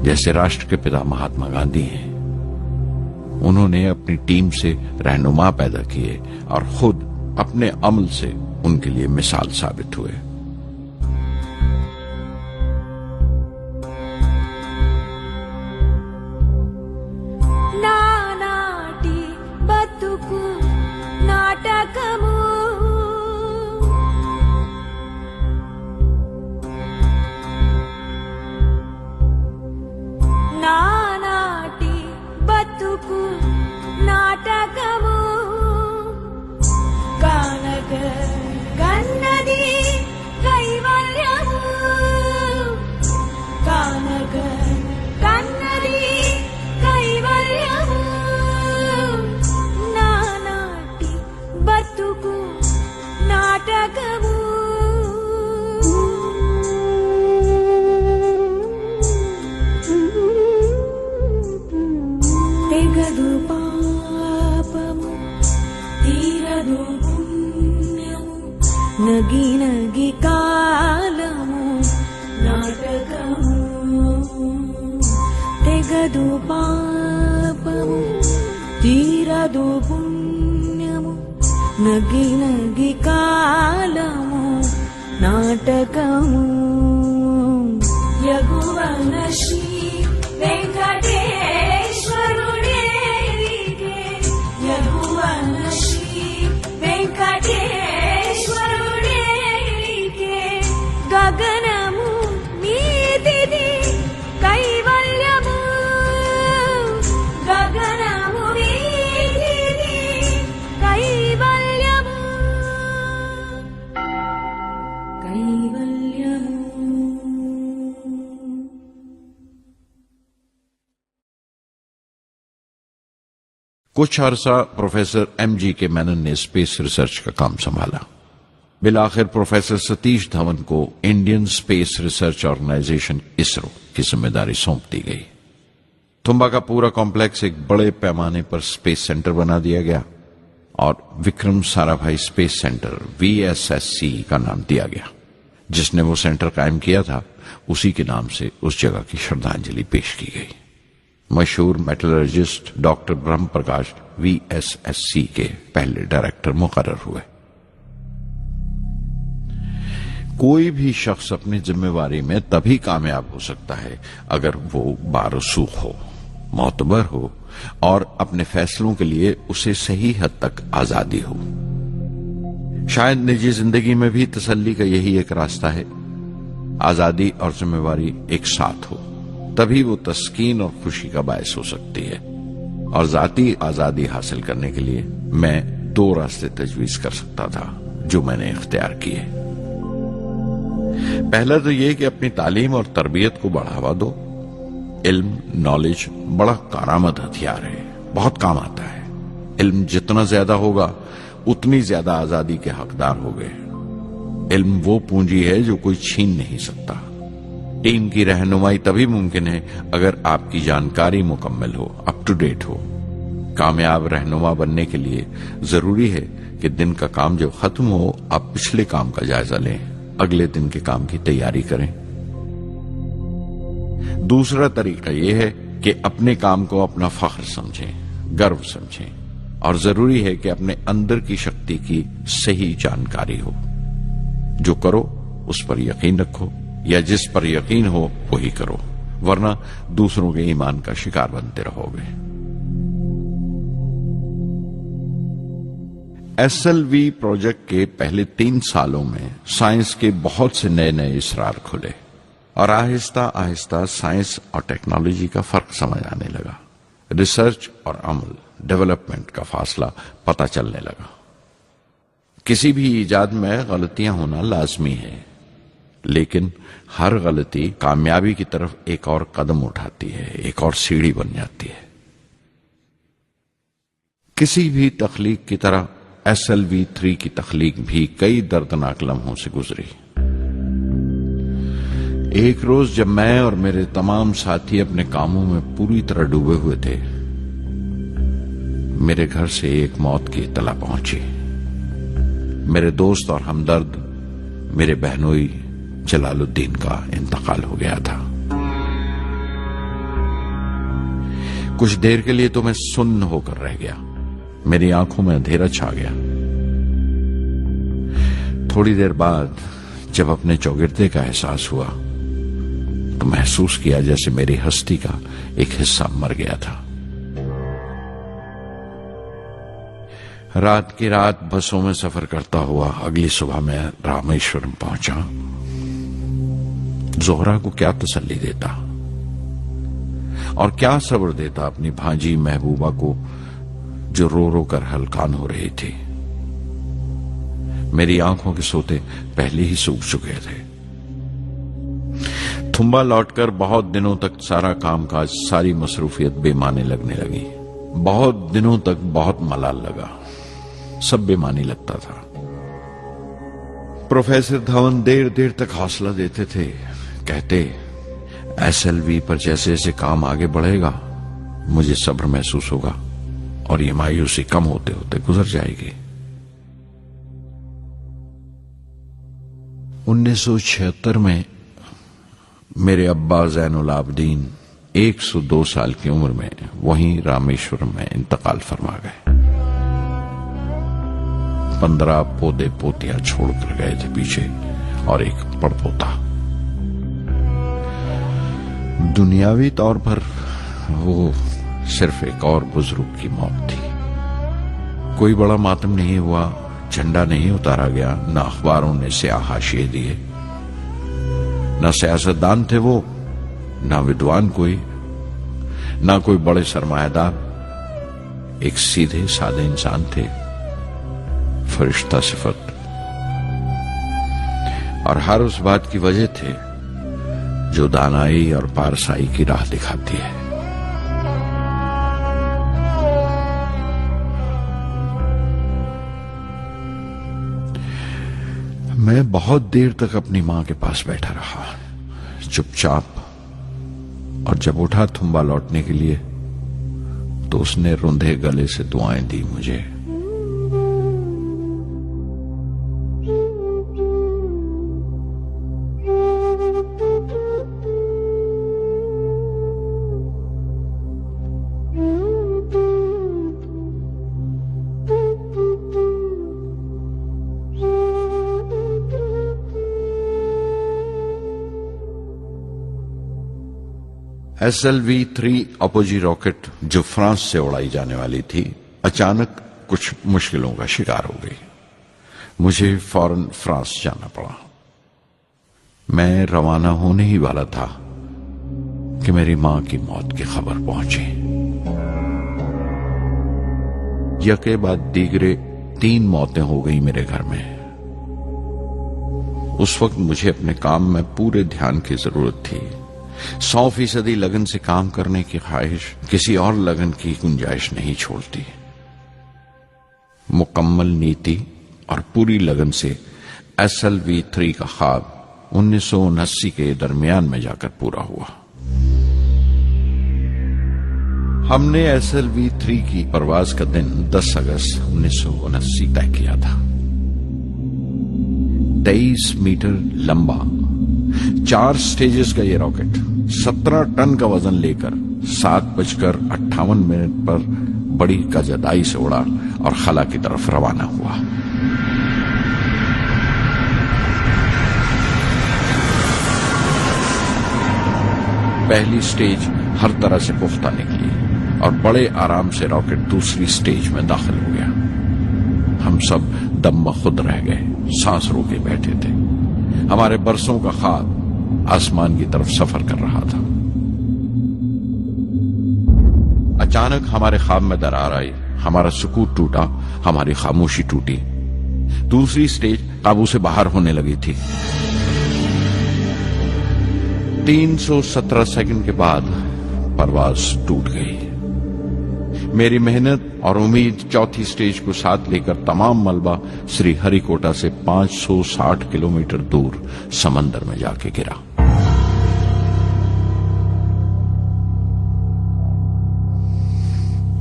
जैसे राष्ट्र के पिता महात्मा गांधी हैं। उन्होंने अपनी टीम से रहनुमा पैदा किए और खुद अपने अमल से उनके लिए मिसाल साबित हुए। నానాటి బతుకు నాటకము నాటకము తెగదు పాపము తీరదు పుణ్యము నగి నగి కాలము నాటకము యగువన శ్రీ వెంకటేశ్వరుడేకే యగువన శ్రీ వెంకటేశ్వరుడేకే గగనము నీతిది కైవల్యము గగనము నీతిది కైవల్యము కైవల్యము कुछ अरसा प्रोफेसर एमजी के मेनन ने स्पेस रिसर्च का काम संभाला। बिलाखिर प्रोफेसर सतीश धवन को Indian Space Research Organisation ISRO की जिम्मेदारी सौंप दी गई। तुम्बा का पूरा कॉम्प्लेक्स एक बड़े पैमाने पर स्पेस सेंटर बना दिया गया और Vikram Sarabhai space centre VSSC का नाम दिया गया। जिसने वो सेंटर कायम किया था उसी के नाम से उस जगह की श्रद्धांजलि पेश की गई। मशहूर मेटलर्जिस्ट डॉक्टर ब्रह्म प्रकाश VSSC के पहले डायरेक्टर मुकर्रर हुए। कोई भी शख्स अपनी जिम्मेवारी में तभी कामयाब हो सकता है अगर वो बारसूख हो, मोतबर हो और अपने फैसलों के लिए उसे सही हद तक आजादी हो। शायद निजी जिंदगी में भी तसल्ली का यही एक रास्ता है। आजादी और जिम्मेवारी एक साथ हो, तभी वो तस्कीन और खुशी का बायस हो सकती है। और जाती आजादी हासिल करने के लिए मैं 2 रास्ते तजवीज कर सकता था जो मैंने इख्तियार किए। पहला तो ये कि अपनी तालीम और तरबियत को बढ़ावा दो। इल्म, नॉलेज बड़ा कारआमद हथियार है, बहुत काम आता है। इल्म जितना ज्यादा होगा उतनी ज्यादा आजादी के हकदार हो गए। इल्म वो पूंजी है जो कोई छीन नहीं सकता। टीम की रहनुमाई तभी मुमकिन है अगर आपकी जानकारी मुकम्मल हो, अप टू डेट हो। कामयाब रहनुमा बनने के लिए जरूरी है कि दिन का काम जब खत्म हो आप पिछले काम का जायजा लें, अगले दिन के काम की तैयारी करें। दूसरा तरीका यह है कि अपने काम को अपना फख्र समझें, गर्व समझें और जरूरी है कि अपने अंदर की शक्ति की सही जानकारी हो। जो करो उस पर यकीन रखो या जिस पर यकीन हो वही करो, वरना दूसरों के ईमान का शिकार बनते रहोगे। SLV प्रोजेक्ट के पहले 3 सालों में साइंस के बहुत से नए नए इसरार खुले और आहिस्ता आहिस्ता साइंस और टेक्नोलॉजी का फर्क समझ आने लगा। रिसर्च और अमल, डेवलपमेंट का फासला पता चलने लगा। किसी भी इजाद में गलतियां होना लाजमी है, लेकिन हर गलती कामयाबी की तरफ एक और कदम उठाती है, एक और सीढ़ी बन जाती है। किसी भी तख्लीक की तरह SLV-3 की तख्लीक भी कई दर्दनाक लम्हों से गुजरी। एक रोज जब मैं और मेरे तमाम साथी अपने कामों में पूरी तरह डूबे हुए थे, मेरे घर से एक मौत की इत्तला पहुंची। मेरे दोस्त और हमदर्द मेरे बहनोई जलालुद्दीन का इंतकाल हो गया था। कुछ देर के लिए तो मैं सुन्न होकर रह गया, मेरी आंखों में अंधेरा छा गया। थोड़ी देर बाद जब अपने चौगिरदे का एहसास हुआ तो महसूस किया जैसे मेरी हस्ती का एक हिस्सा मर गया था। रात की रात बसों में सफर करता हुआ अगली सुबह मैं रामेश्वरम पहुंचा। जोहरा को क्या तसल्ली देता और क्या सब्र देता अपनी भांजी महबूबा को जो रो रो कर हलकान हो रही थी। मेरी आंखों के सोते पहले ही सूख चुके थे। थुम्बा लौटकर बहुत दिनों तक सारा कामकाज, सारी मसरूफियत बेमानी लगने लगी। बहुत दिनों तक बहुत मलाल लगा, सब बेमानी लगता था। प्रोफेसर धवन देर देर तक हौसला देते थे, कहते SLV पर जैसे जैसे काम आगे बढ़ेगा मुझे सब्र महसूस होगा और ये मायूसी कम होते होते गुजर जाएगी। 1976 में मेरे अब्बा ज़ैनुल आबदीन 102 साल की उम्र में वहीं रामेश्वरम में इंतकाल फरमा गए। 15 पोते पोतियां छोड़कर गए थे पीछे और एक पड़पोता। दुनियावी तौर पर वो सिर्फ एक और बुजुर्ग की मौत थी। कोई बड़ा मातम नहीं हुआ, झंडा नहीं उतारा गया, न अखबारों ने स्याह हाशिए दिए, न सियासतदान थे वो, न विद्वान कोई, न कोई बड़े सरमायादार। एक सीधे सादे इंसान थे, फरिश्ता सिफत, और हर उस बात की वजह थे जो दानाई और पारसाई की राह दिखाती है। मैं बहुत देर तक अपनी मां के पास बैठा रहा, चुपचाप, और जब उठा थुम्बा लौटने के लिए तो उसने रुंधे गले से दुआएं दी मुझे। SLV-3 अपोजी रॉकेट जो फ्रांस से उड़ाई जाने वाली थी, अचानक कुछ मुश्किलों का शिकार हो गई। मुझे फौरन फ्रांस जाना पड़ा। मैं रवाना होने ही वाला था कि मेरी मां की मौत की खबर पहुंची। यके बाद दीगरे 3 मौतें हो गई मेरे घर में। उस वक्त मुझे अपने काम में पूरे ध्यान की जरूरत थी। 100% लगन से काम करने की ख्वाहिश किसी और लगन की गुंजाइश नहीं छोड़ती। मुकम्मल नीति और पूरी लगन से SLV-3 का ख्वाब 1979 के दरमियान में जाकर पूरा हुआ। हमने SLV-3 की परवाज का दिन 10 अगस्त 1979 तय किया था। 23 मीटर लंबा 4 स्टेजेस का ये रॉकेट 17 टन का वजन लेकर 7:58 पर बड़ी कजदाई से उड़ा और खला की तरफ रवाना हुआ। पहली स्टेज हर तरह से पुख्ता निकली और बड़े आराम से रॉकेट दूसरी स्टेज में दाखिल हो गया। हम सब दम खुद रह गए, सांस रोके बैठे थे। हमारे बरसों का ख्वाब आसमान की तरफ सफर कर रहा था। अचानक हमारे ख्वाब में दरार आई, हमारा सुकून टूटा, हमारी खामोशी टूटी। दूसरी स्टेज काबू से बाहर होने लगी थी। 317 सेकंड के बाद परवाज टूट गई। मेरी मेहनत और उम्मीद चौथी स्टेज को साथ लेकर तमाम मलबा श्री हरिकोटा से 560 किलोमीटर दूर समंदर में जाके गिरा।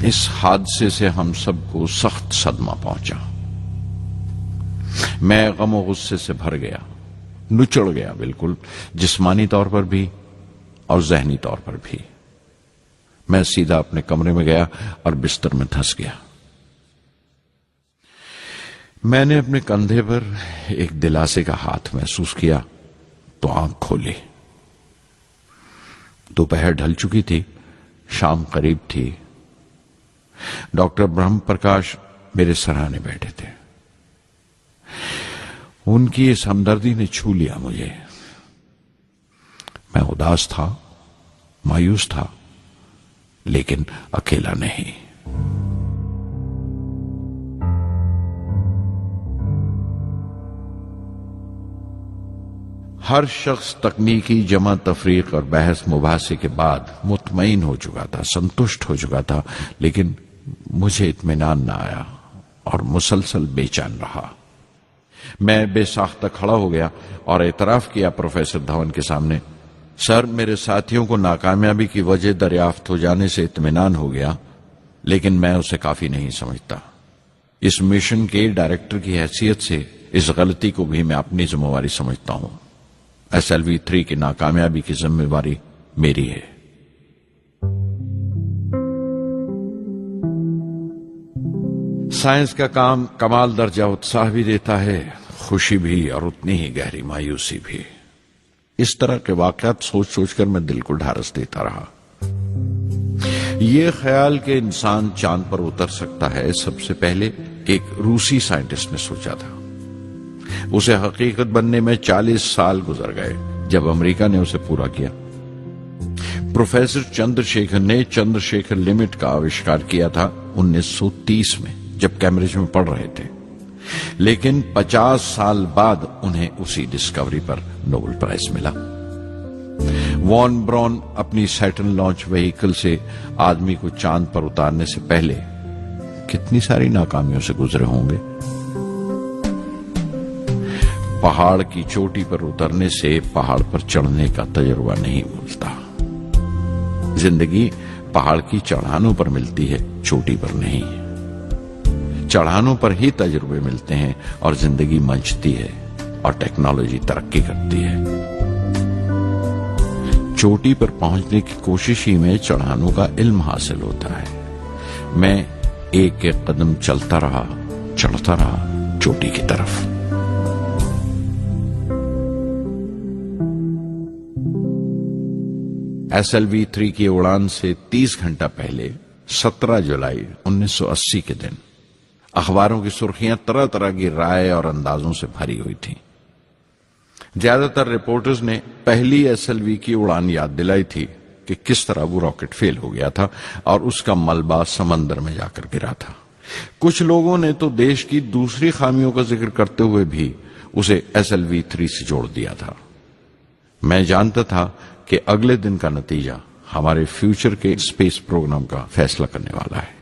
इस हादसे से हम सबको सख्त सदमा पहुंचा। मैं गम और गुस्से से भर गया, नुचड़ गया, बिल्कुल जिस्मानी तौर पर भी और जहनी तौर पर भी। मैं सीधा अपने कमरे में गया और बिस्तर में धंस गया। मैंने अपने कंधे पर एक दिलासे का हाथ महसूस किया तो आंख खोली। दोपहर ढल चुकी थी, शाम करीब थी। डॉक्टर ब्रह्म प्रकाश मेरे सराहने बैठे थे। उनकी इस हमदर्दी ने छू लिया मुझे। मैं उदास था, मायूस था, लेकिन अकेला नहीं। हर शख्स तकनीकी जमा तफरीक और बहस मुबासे के बाद मुतमईन हो चुका था, संतुष्ट हो चुका था, लेकिन मुझे इत्मीनान न आया और मुसलसल बेचैन रहा। मैं बेसाख्ता खड़ा हो गया और एतराफ किया प्रोफेसर धवन के सामने, सर, मेरे साथियों को नाकामयाबी की वजह दरियाफ्त हो जाने से इत्मीनान हो गया, लेकिन मैं उसे काफी नहीं समझता। इस मिशन के डायरेक्टर की हैसियत से इस गलती को भी मैं अपनी जिम्मेवारी समझता हूं। SLV-3 की नाकामयाबी की जिम्मेवारी मेरी है। साइंस का काम कमाल दर्जा उत्साह भी देता है, खुशी भी और उतनी ही गहरी मायूसी भी। इस तरह के वाकयात सोच सोचकर मैं दिल को ढारस देता रहा। ये ख्याल कि इंसान चांद पर उतर सकता है सबसे पहले एक रूसी साइंटिस्ट ने सोचा था। उसे हकीकत बनने में 40 साल गुजर गए जब अमेरिका ने उसे पूरा किया। प्रोफेसर चंद्रशेखर ने चंद्रशेखर लिमिट का आविष्कार किया था 1930 में, जब कैम्ब्रिज में पढ़ रहे थे। लेकिन 50 साल बाद उन्हें उसी डिस्कवरी पर नोबेल प्राइज मिला। वॉन ब्रॉन अपनी सैटर्न लॉन्च व्हीकल से आदमी को चांद पर उतारने से पहले कितनी सारी नाकामियों से गुजरे होंगे। पहाड़ की चोटी पर उतरने से पहाड़ पर चढ़ने का तजुर्बा नहीं मिलता। जिंदगी पहाड़ की चढ़ानों पर मिलती है, चोटी पर नहीं। चढ़ानों पर ही तजुर्बे मिलते हैं और जिंदगी मंचती है और टेक्नोलॉजी तरक्की करती है। चोटी पर पहुंचने की कोशिश ही में चढ़ानों का इल्म हासिल होता है। मैं एक एक कदम चलता रहा, चढ़ता रहा चोटी की तरफ। SLV-3 की उड़ान से 30 घंटा पहले 17 जुलाई 1980 के दिन अखबारों की सुर्खियां तरह तरह की राय और अंदाजों से भरी हुई थीं। ज्यादातर रिपोर्टर्स ने पहली SLV की उड़ान याद दिलाई थी कि किस तरह वो रॉकेट फेल हो गया था और उसका मलबा समंदर में जाकर गिरा था। कुछ लोगों ने तो देश की दूसरी खामियों का जिक्र करते हुए भी उसे SLV-3 से जोड़ दिया था। मैं जानता था कि अगले दिन का नतीजा हमारे फ्यूचर के स्पेस प्रोग्राम का फैसला करने वाला है।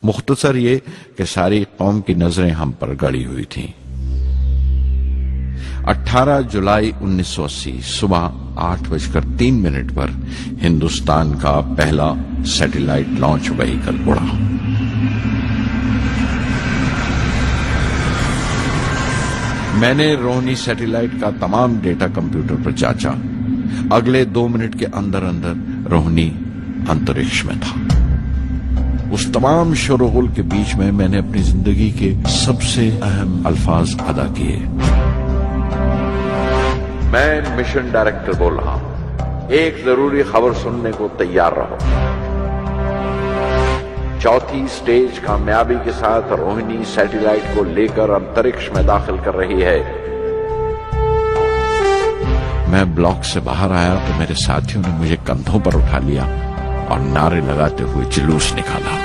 मुख्तसर ये कि सारी कौम की नजरें हम पर गड़ी हुई थीं। 18 जुलाई 1980 सुबह 8:03 पर हिंदुस्तान का पहला सैटेलाइट लॉन्च व्हीकल उड़ा। मैंने रोहिणी सैटेलाइट का तमाम डेटा कंप्यूटर पर जांचा। अगले 2 मिनट के अंदर अंदर रोहिणी अंतरिक्ष में था। उस तमाम शोरगुल के बीच में मैंने अपनी जिंदगी के सबसे अहम अल्फाज अदा किए। मैं मिशन डायरेक्टर बोल रहा हूं, एक जरूरी खबर सुनने को तैयार रहो। चौथी स्टेज कामयाबी के साथ रोहिणी सैटेलाइट को लेकर अंतरिक्ष में दाखिल कर रही है। मैं ब्लॉक से बाहर आया तो मेरे साथियों ने मुझे कंधों पर उठा लिया और नारे लगाते हुए जुलूस निकाला।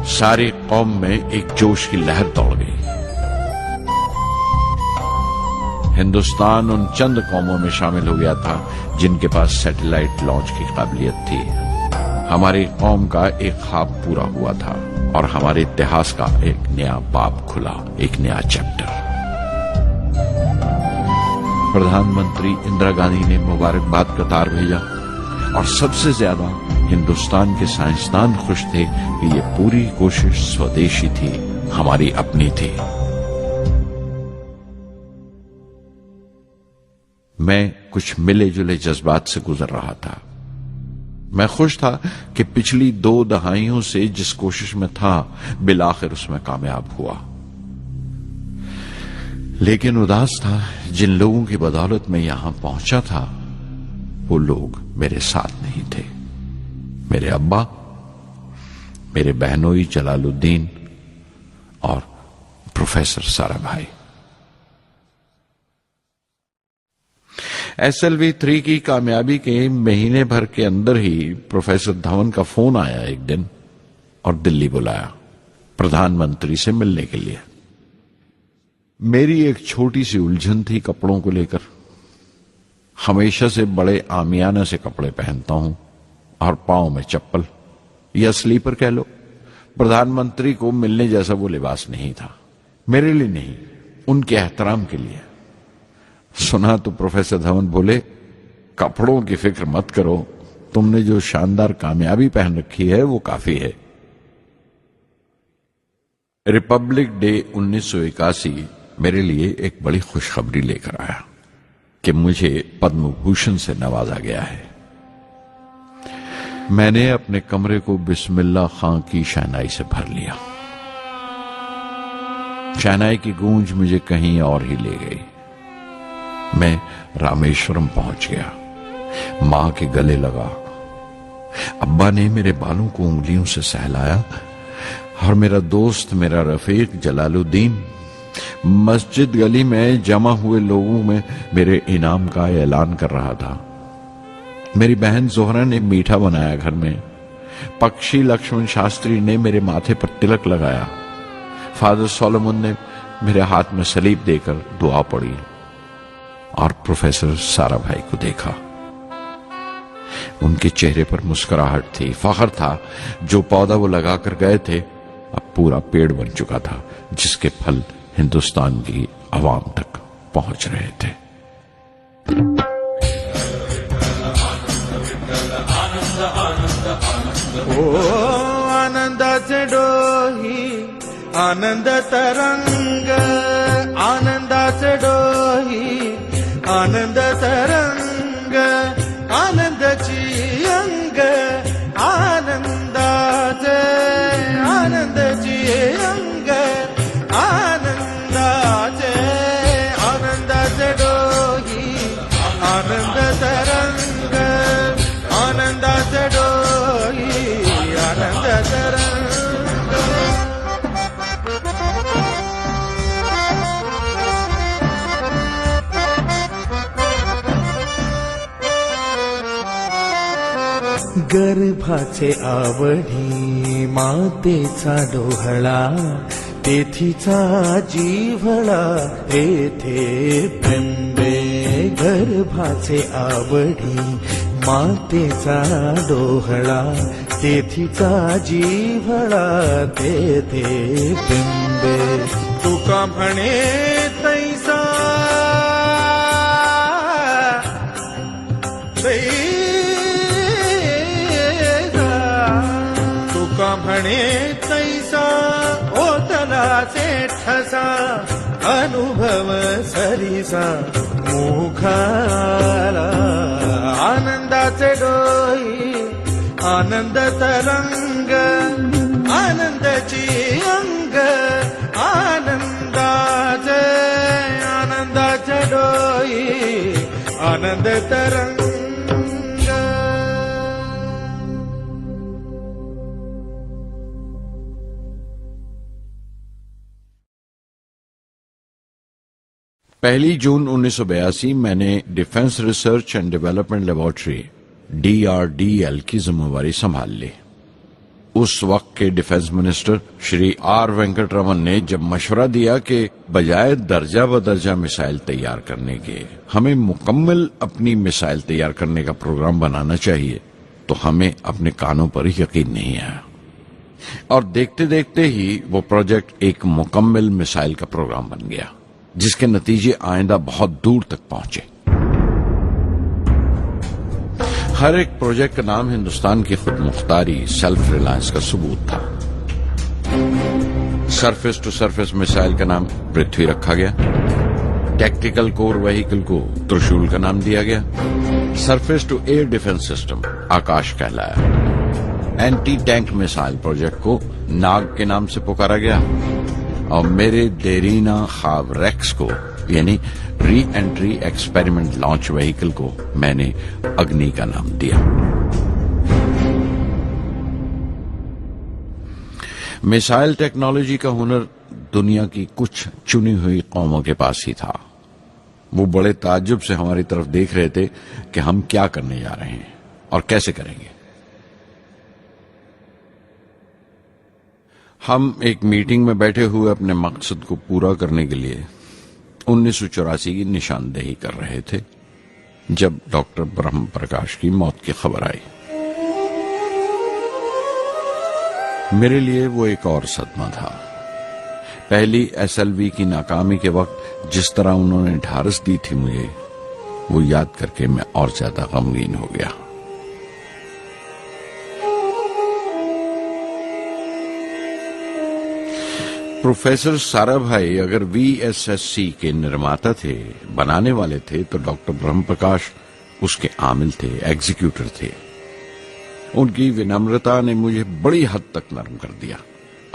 सारी कौम में एक जोश की लहर दौड़ गई। हिंदुस्तान उन चंद कौमों में शामिल हो गया था जिनके पास सैटेलाइट लॉन्च की काबिलियत थी। हमारी कौम का एक ख्वाब पूरा हुआ था और हमारे इतिहास का एक नया बाब खुला, एक नया चैप्टर। प्रधानमंत्री इंदिरा गांधी ने मुबारकबाद का तार भेजा और सबसे ज्यादा हिंदुस्तान के साइंसदान खुश थे कि ये पूरी कोशिश स्वदेशी थी, हमारी अपनी थी। मैं कुछ मिले जुले जज्बात से गुजर रहा था। मैं खुश था कि पिछली 2 दहाइयों से जिस कोशिश में था बिलाखिर उसमें कामयाब हुआ। लेकिन उदास था जिन लोगों की बदौलत में यहां पहुंचा था वो लोग मेरे साथ नहीं थे। मेरे अब्बा, मेरे बहनोई जलालुद्दीन और प्रोफेसर साराभाई। SLV-3 की कामयाबी के महीने भर के अंदर ही प्रोफेसर धवन का फोन आया एक दिन और दिल्ली बुलाया प्रधानमंत्री से मिलने के लिए। मेरी एक छोटी सी उलझन थी कपड़ों को लेकर। हमेशा से बड़े आमियाना से कपड़े पहनता हूं और पांव में चप्पल या स्लीपर कह लो। प्रधानमंत्री को मिलने जैसा वो लिबास नहीं था, मेरे लिए नहीं, उनके एहतराम के लिए। सुना तो प्रोफेसर धवन बोले, कपड़ों की फिक्र मत करो, तुमने जो शानदार कामयाबी पहन रखी है वो काफी है। रिपब्लिक डे 1981 मेरे लिए एक बड़ी खुशखबरी लेकर आया। कि मुझे पद्म भूषण से नवाजा गया है। मैंने अपने कमरे को बिस्मिल्लाह खां की शहनाई से भर लिया। शहनाई की गूंज मुझे कहीं और ही ले गई। मैं रामेश्वरम पहुंच गया, मां के गले लगा। अब्बा ने मेरे बालों को उंगलियों से सहलाया और मेरा दोस्त, मेरा रफीक जलालुद्दीन मस्जिद गली में जमा हुए लोगों में मेरे इनाम का ऐलान कर रहा था। मेरी बहन जोहरा ने मीठा बनाया घर में। पक्षी लक्ष्मण शास्त्री ने मेरे माथे पर तिलक लगाया। फादर सोलोमन ने मेरे हाथ में सलीब देकर दुआ पढ़ी और प्रोफेसर सारा भाई को देखा। उनके चेहरे पर मुस्कुराहट थी, फख्र था। जो पौधा वो लगाकर गए थे अब पूरा पेड़ बन चुका था, जिसके फल हिंदुस्तान की आवाम तक पहुंच रहे थे। ओ आनंदाचे डोही आनंद तरंग, आनंदाचे डोही आनंद तरंग, आनंदाची अंग, आनंदाचे आनंदाची अंग, आनंदाचे आनंदाचे डोही आनंद तरंग, आनंदाचे डोही आनंद तरंग। गर्भाचे आवडी मातेचा डोहळा, तेथीचा जिव्हाळा येथे बिंबे। गर्भाचे आवडी मातेचा डोहळा, तेथीचा जिव्हाळा तेथे बिंबे। तुका म्हणे तैसा तुका म्हणे तैसा ओतलाचे ठसा, अनुभव सरीसा मुखाला। आनंदाचे डोही आनंद तरंग, आनंदाची अंग, आनंदाचे आनंदाचे डोही आनंद तरंग। पहली जून 1982 मैंने defence research and development laboratory DRDL की जिम्मेवारी संभाल ली। उस वक्त के defence minister Shri R Venkataraman ने जब मशवरा दिया कि बजाय दर्जा बदर्जा मिसाइल तैयार करने के हमें मुकम्मल अपनी मिसाइल तैयार करने का प्रोग्राम बनाना चाहिए, तो हमें अपने कानों पर यकीन नहीं आया और देखते देखते ही वो प्रोजेक्ट एक मुकम्मल मिसाइल का प्रोग्राम बन गया, जिसके नतीजे आइंदा बहुत दूर तक पहुंचे। हर एक प्रोजेक्ट का नाम हिंदुस्तान की खुद मुख्तारी, सेल्फ रिलायंस का सबूत था। सरफेस टू सरफेस मिसाइल का नाम पृथ्वी रखा गया। टैक्टिकल कोर व्हीकल को त्रिशूल का नाम दिया गया। Surface to air defence system Akash कहलाया। एंटी टैंक मिसाइल प्रोजेक्ट को नाग के नाम से पुकारा गया और मेरे देरीना ख्वाब रेक्स को यानी re entry experiment launch vehicle को मैंने अग्नि का नाम दिया। मिसाइल टेक्नोलॉजी का हुनर दुनिया की कुछ चुनी हुई कौमों के पास ही था। वो बड़े ताज्जुब से हमारी तरफ देख रहे थे कि हम क्या करने जा रहे हैं और कैसे करेंगे। हम एक मीटिंग में बैठे हुए अपने मकसद को पूरा करने के लिए 1984 की निशानदेही कर रहे थे जब डॉक्टर ब्रह्म प्रकाश की मौत की खबर आई। मेरे लिए वो एक और सदमा था। पहली SLV की नाकामी के वक्त जिस तरह उन्होंने ढारस दी थी मुझे, वो याद करके मैं और ज्यादा गमगीन हो गया। प्रोफेसर साराभाई अगर वीएसएससी के निर्माता थे, बनाने वाले थे, तो डॉक्टर ब्रह्मप्रकाश उसके आमिल थे, एग्जीक्यूटर थे। उनकी विनम्रता ने मुझे बड़ी हद तक नरम कर दिया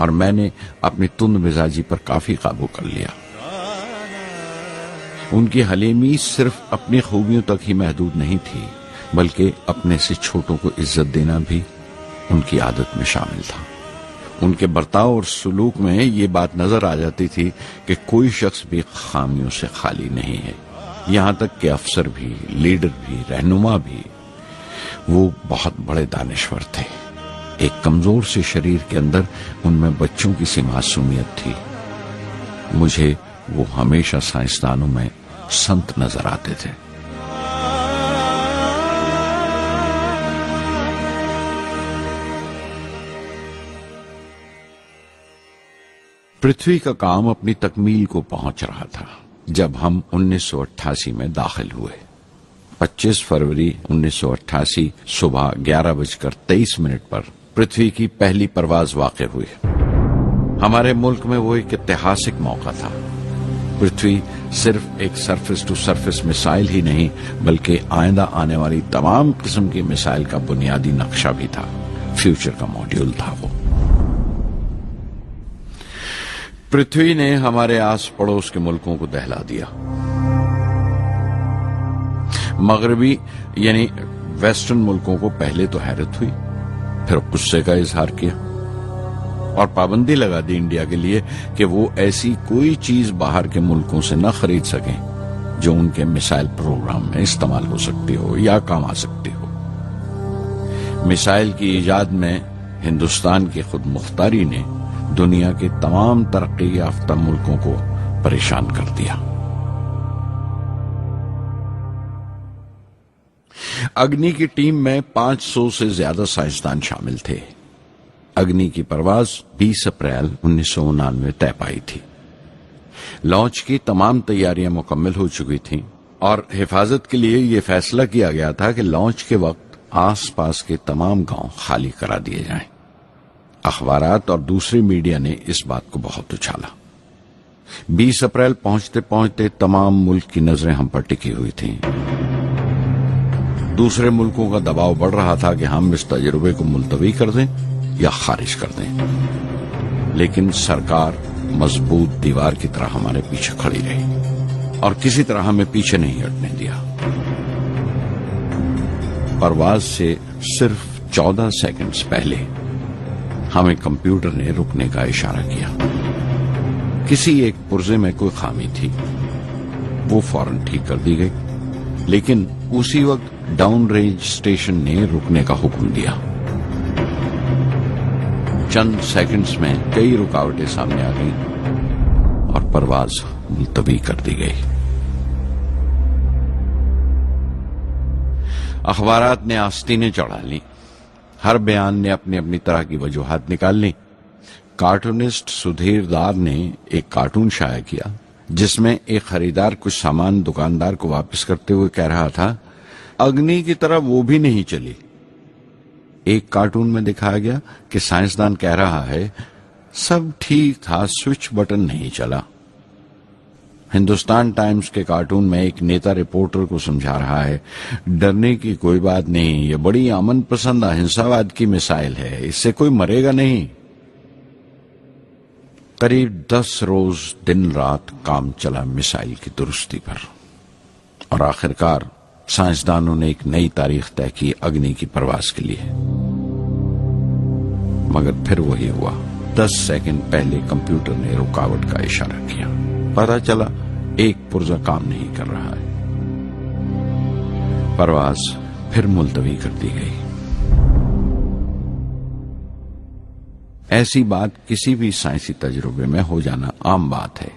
और मैंने अपनी तुंद मिजाजी पर काफी काबू कर लिया। उनकी हलीमी सिर्फ अपनी खूबियों तक ही महदूद नहीं थी, बल्कि अपने से छोटों को इज्जत देना भी उनकी आदत में शामिल था। उनके बर्ताव और सुलूक में ये बात नजर आ जाती थी कि कोई शख्स भी खामियों से खाली नहीं है, यहां तक कि अफसर भी, लीडर भी, रहनुमा भी। वो बहुत बड़े दानिश्वर थे। एक कमजोर से शरीर के अंदर उनमें बच्चों की सी मासूमियत थी। मुझे वो हमेशा साइंसदानों में संत नजर आते थे। पृथ्वी का काम अपनी तकमील को पहुंच रहा था जब हम 1988 में दाखिल हुए। 25 फरवरी 1988 सुबह 11:23 पर पृथ्वी की पहली परवाज वाक़ हुई। हमारे मुल्क में वो एक ऐतिहासिक मौका था। पृथ्वी सिर्फ एक सरफेस टू सरफेस मिसाइल ही नहीं, बल्कि आइंदा आने वाली तमाम किस्म की मिसाइल का बुनियादी नक्शा भी था, फ्यूचर का मॉड्यूल था वो। पृथ्वी ने हमारे आस पड़ोस के मुल्कों को दहला दिया। मगरबी यानी वेस्टर्न मुल्कों को पहले तो हैरत हुई, फिर गुस्से का इजहार किया और पाबंदी लगा दी इंडिया के लिए कि वो ऐसी कोई चीज बाहर के मुल्कों से न खरीद सकें जो उनके मिसाइल प्रोग्राम में इस्तेमाल हो सकती हो या काम आ सकती हो। मिसाइल की इजाद में हिंदुस्तान की खुद मुख्तारी ने दुनिया के तमाम तरक्की याफ्ता मुल्कों को परेशान कर दिया। अग्नि की टीम में 500 से ज्यादा साइंसदान शामिल थे। अग्नि की परवाज 20 अप्रैल 1999 तय पाई थी। लॉन्च की तमाम तैयारियां मुकम्मल हो चुकी थीं और हिफाजत के लिए यह फैसला किया गया था कि लॉन्च के वक्त आसपास के तमाम गांव खाली करा दिए जाएं। अखबारात और दूसरी मीडिया ने इस बात को बहुत उछाला। 20 अप्रैल पहुंचते पहुंचते तमाम मुल्क की नजरें हम पर टिकी हुई थीं। दूसरे मुल्कों का दबाव बढ़ रहा था कि हम इस तजुर्बे को मुलतवी कर दें या खारिज कर दें, लेकिन सरकार मजबूत दीवार की तरह हमारे पीछे खड़ी रही और किसी तरह हमें पीछे नहीं हटने दिया। परवाज से सिर्फ 14 सेकंड्स पहले हमें कंप्यूटर ने रुकने का इशारा किया। किसी एक पुर्जे में कोई खामी थी, वो फौरन ठीक कर दी गई, लेकिन उसी वक्त डाउन रेंज स्टेशन ने रुकने का हुक्म दिया। चंद सेकंड्स में कई रुकावटें सामने आ गईं और परवाज मुलतवी कर दी गई। अखबारात ने आस्तीनें चढ़ा ली, हर बयान ने अपनी अपनी तरह की वजूहात निकाल ली। कार्टूनिस्ट सुधीर दार ने एक कार्टून शाया किया जिसमें एक खरीदार कुछ सामान दुकानदार को वापस करते हुए कह रहा था, अग्नि की तरह वो भी नहीं चली। एक कार्टून में दिखाया गया कि साइंसदान कह रहा है, सब ठीक था, स्विच बटन नहीं चला। हिंदुस्तान टाइम्स के कार्टून में एक नेता रिपोर्टर को समझा रहा है, डरने की कोई बात नहीं, ये बड़ी अमन पसंद अहिंसावाद की मिसाइल है, इससे कोई मरेगा नहीं। करीब 10 रोज दिन रात काम चला मिसाइल की दुरुस्ती पर और आखिरकार साइंसदानों ने एक नई तारीख तय की अग्नि की परवाज के लिए। मगर फिर वही हुआ, 10 सेकंड पहले कंप्यूटर ने रुकावट का इशारा किया। पता चला एक पुर्जा काम नहीं कर रहा है। परवाज फिर मुलतवी कर दी गई। ऐसी बात किसी भी साइंसी तजुर्बे में हो जाना आम बात है,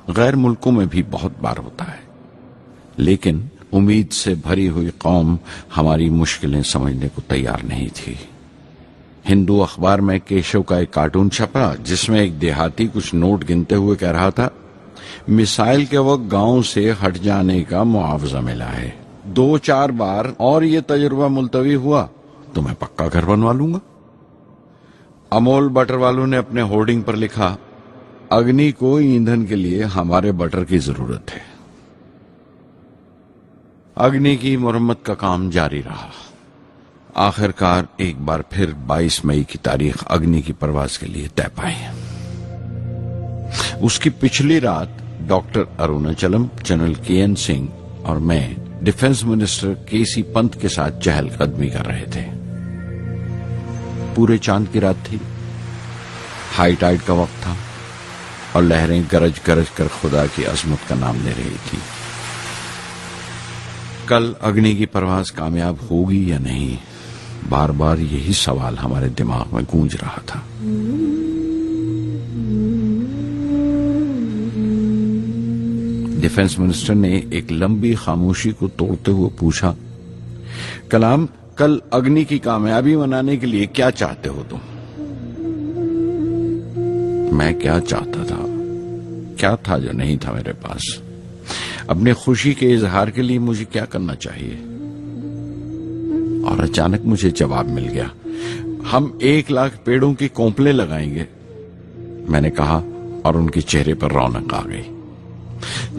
गैर मुल्कों में भी बहुत बार होता है, लेकिन उम्मीद से भरी हुई कौम हमारी मुश्किलें समझने को तैयार नहीं थी। हिंदू अखबार में केशव का एक कार्टून छपा जिसमें एक देहाती कुछ नोट गिनते हुए कह रहा था, मिसाइल के वक्त गांव से हट जाने का मुआवजा मिला है, 2-4 बार और ये तजुर्बा मुलतवी हुआ तो मैं पक्का घर बनवा लूंगा। अमोल बटरवालू ने अपने होर्डिंग पर लिखा, अग्नि को ईंधन के लिए हमारे बटर की जरूरत है। अग्नि की मुरम्मत का काम जारी रहा। आखिरकार एक बार फिर 22 मई की तारीख अग्नि की परवाज के लिए तय पाई। उसकी पिछली रात doctor Arunachalam, general KN Singh और मैं डिफेंस मिनिस्टर KC पंत के साथ चहलकदमी कर रहे थे। पूरे चांद की रात थी, हाई टाइड का वक्त था और लहरें गरज गरज कर खुदा की अजमत का नाम ले रही थी। कल अग्नि की परवाज कामयाब होगी या नहीं, बार बार यही सवाल हमारे दिमाग में गूंज रहा था। डिफेंस मिनिस्टर ने एक लंबी खामोशी को तोड़ते हुए पूछा, कलाम, कल अग्नि की कामयाबी मनाने के लिए क्या चाहते हो तुम? मैं क्या चाहता था? क्या था जो नहीं था मेरे पास? अपने खुशी के इजहार के लिए मुझे क्या करना चाहिए? और अचानक मुझे जवाब मिल गया, हम 1 लाख पेड़ों की कोंपलें लगाएंगे, मैंने कहा और उनके चेहरे पर रौनक आ गई।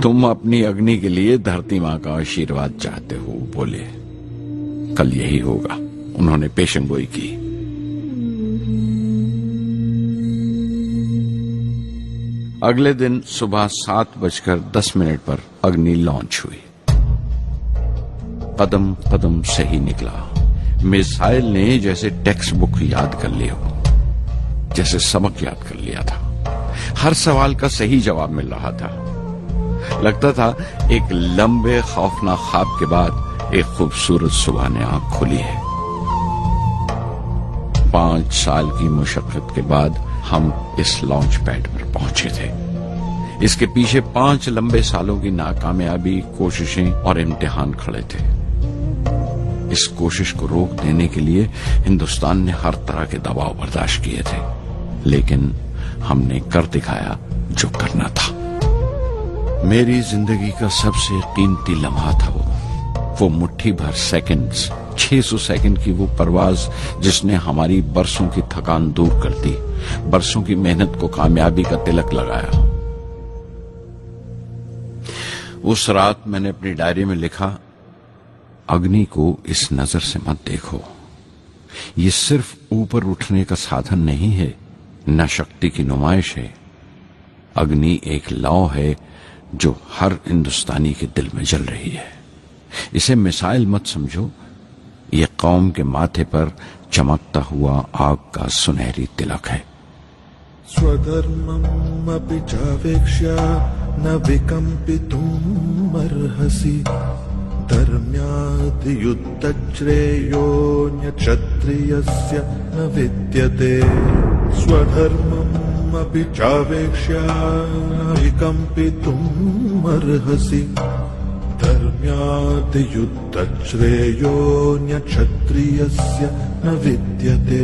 तुम अपनी अग्नि के लिए धरती मां का आशीर्वाद चाहते हो, बोले। कल यही होगा, उन्होंने पेशेंगोई की। अगले दिन सुबह 7:10 पर अग्नि लॉन्च हुई। कदम कदम से ही निकला। मिसाइल ने जैसे टेक्स्ट बुक याद कर लिया हो, जैसे सबक याद कर लिया था। हर सवाल का सही जवाब मिल रहा था। लगता था एक लंबे खौफनाक ख्वाब के बाद एक खूबसूरत सुबह ने आंख खोली है। 5 साल की मुशक्कत के बाद हम इस लॉन्च पैड पर पहुंचे थे। इसके पीछे 5 लंबे सालों की नाकामयाबी, कोशिशें और इम्तिहान खड़े थे। इस कोशिश को रोक देने के लिए हिंदुस्तान ने हर तरह के दबाव बर्दाश्त किए थे, लेकिन हमने कर दिखाया जो करना था। मेरी जिंदगी का सबसे कीमती लम्हा था वो मुट्ठी भर सेकंड्स, 600 सेकंड की वो परवाज जिसने हमारी बरसों की थकान दूर कर दी, बरसों की मेहनत को कामयाबी का तिलक लगाया। उस रात मैंने अपनी डायरी में लिखा, अग्नि को इस नजर से मत देखो। ये सिर्फ ऊपर उठने का साधन नहीं है, न शक्ति की नुमाइश है। अग्नि एक लौ है जो हर हिंदुस्तानी के दिल में जल रही है। इसे मिसाइल मत समझो, ये कौम के माथे पर चमकता हुआ आग का सुनहरी तिलक है। स्वधर्मम् अपि चावेक्ष्य न विकम्पितुम् अर्हसि, धर्म्याद् युद्धश्रेयोऽन्य क्षत्रियस्य न विद्यते। स्वधर्मम् अपि चावेक्ष्य न विकम्पितुम् अर्हसि, धर्म्याद् युद्धश्रेयोऽन्य क्षत्रियस्य न विद्यते।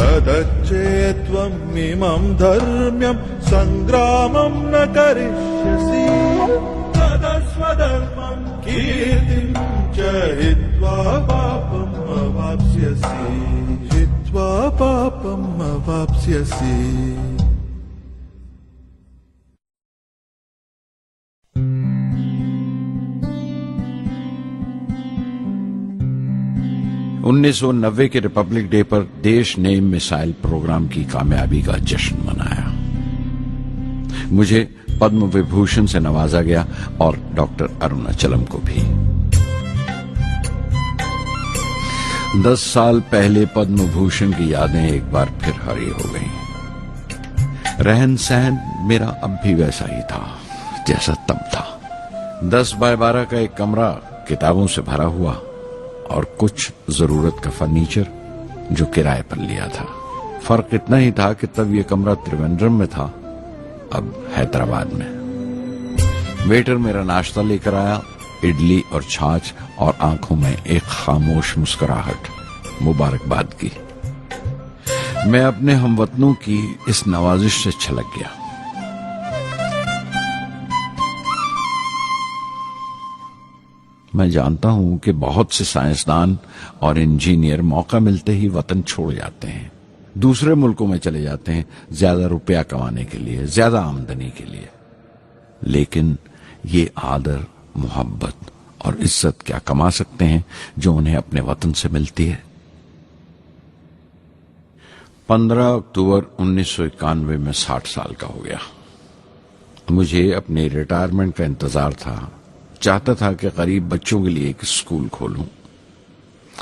अदच्चेत्त्वम् इमम् धर्म्यम् सङ्ग्रामम् न करिष्यसि, तदस्वधर्मम् कीर्तिम् च हित्वा पापम् अवाप्स्यसि, हित्वा पापम् अवाप्स्यसि। $1990 के रिपब्लिक डे पर देश ने मिसाइल प्रोग्राम की कामयाबी का जश्न मनाया। मुझे पद्म विभूषण से नवाजा गया और डॉक्टर अरुणाचलम को भी। 10 साल पहले पद्म भूषण की यादें एक बार फिर हरी हो गईं। रहन सहन मेरा अब भी वैसा ही था जैसा तब था। 10 बाय 12 का एक कमरा किताबों से भरा हुआ और कुछ जरूरत का फर्नीचर जो किराए पर लिया था। फर्क इतना ही था कि तब यह कमरा त्रिवेंद्रम में था, अब हैदराबाद में। वेटर मेरा नाश्ता लेकर आया, इडली और छाछ, और आंखों में एक खामोश मुस्कुराहट मुबारकबाद की। मैं अपने हमवतनों की इस नवाजिश से छलक गया। मैं जानता हूं कि बहुत से साइंसदान और इंजीनियर मौका मिलते ही वतन छोड़ जाते हैं, दूसरे मुल्कों में चले जाते हैं ज्यादा रुपया कमाने के लिए, ज्यादा आमदनी के लिए। लेकिन ये आदर, मोहब्बत और इज्जत क्या कमा सकते हैं जो उन्हें अपने वतन से मिलती है। 15 अक्टूबर 1991 में 60 साल का हो गया। मुझे अपने रिटायरमेंट का इंतजार था। चाहता था कि गरीब बच्चों के लिए एक स्कूल खोलूं।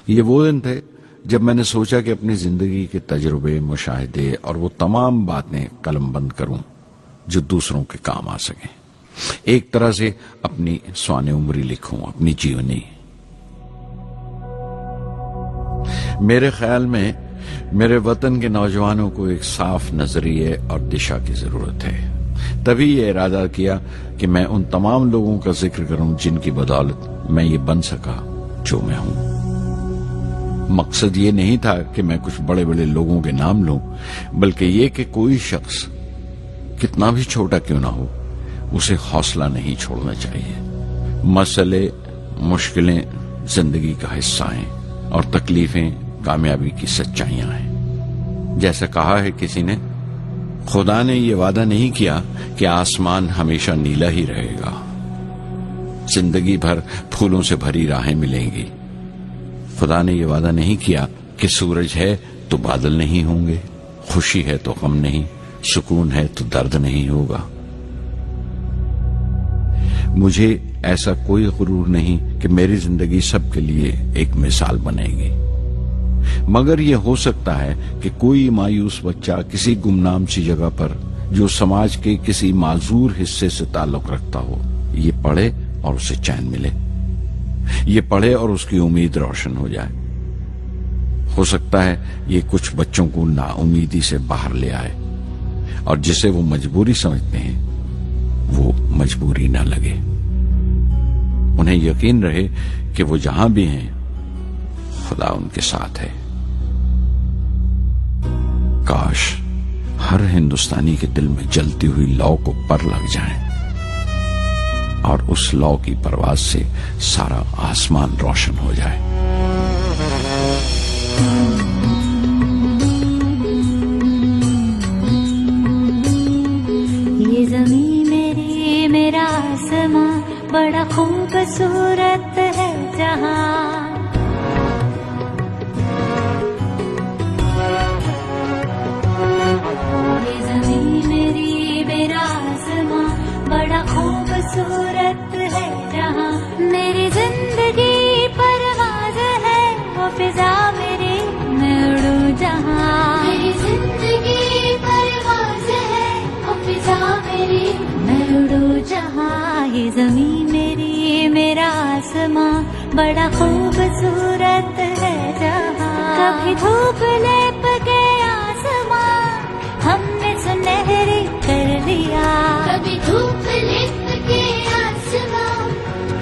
ये वो दिन थे जब मैंने सोचा कि अपनी जिंदगी के तजुर्बे, मुशाहिदे और वो तमाम बातें कलमबंद करूं जो दूसरों के काम आ सकें। एक तरह से अपनी स्वाने उम्री लिखूं, अपनी जीवनी। मेरे ख्याल में मेरे वतन के नौजवानों को एक साफ नजरिए और दिशा की जरूरत है। तभी ये इरादा किया कि मैं उन तमाम लोगों का जिक्र करूं जिनकी बदौलत मैं ये बन सका जो मैं हूं। मकसद ये नहीं था कि मैं कुछ बड़े बड़े लोगों के नाम लूं, बल्कि ये कि कोई शख्स कितना भी छोटा क्यों ना हो, उसे हौसला नहीं छोड़ना चाहिए। मसले, मुश्किलें जिंदगी का हिस्सा हैं और तकलीफें कामयाबी की सच्चाइयां हैं। जैसा कहा है किसी ने, खुदा ने यह वादा नहीं किया कि आसमान हमेशा नीला ही रहेगा, जिंदगी भर फूलों से भरी राहें मिलेंगी। खुदा ने यह वादा नहीं किया कि सूरज है तो बादल नहीं होंगे, खुशी है तो गम नहीं, सुकून है तो दर्द नहीं होगा। मुझे ऐसा कोई गुरूर नहीं कि मेरी जिंदगी सबके लिए एक मिसाल बनेगी, मगर यह हो सकता है कि कोई मायूस बच्चा किसी गुमनाम सी जगह पर जो समाज के किसी माजूर हिस्से से ताल्लुक रखता हो, ये पढ़े और उसे चैन मिले, ये पढ़े और उसकी उम्मीद रोशन हो जाए। हो सकता है ये कुछ बच्चों को नाउमीदी से बाहर ले आए और जिसे वो मजबूरी समझते हैं वो मजबूरी ना लगे। उन्हें यकीन रहे कि वो जहां भी हैं खुदा उनके साथ है। काश हर हिंदुस्तानी के दिल में जलती हुई लौ को पर लग जाए और उस लौ की परवाज से सारा आसमान रोशन हो जाए। ये ज़मीं मेरी, मेरा आसमां, बड़ा खूबसूरत है जहां। ये ज़मीं मेरी, मेरा आसमां, बड़ा खूबसूरत है जहां। मेरी जिंदगी परवाज़ है, वो फिजा मेरी, मैं उड़ूं जहां। मेरी जिंदगी परवाज़ है, वो फिजा मेरी, मैं उड़ूं जहां। ये ज़मीं मेरी, मेरा आसमां, बड़ा खूबसूरत है जहां। कभी धूप लेप के आसमां हमने सुनहरी कर लिया, कभी धूप लेप के आसमां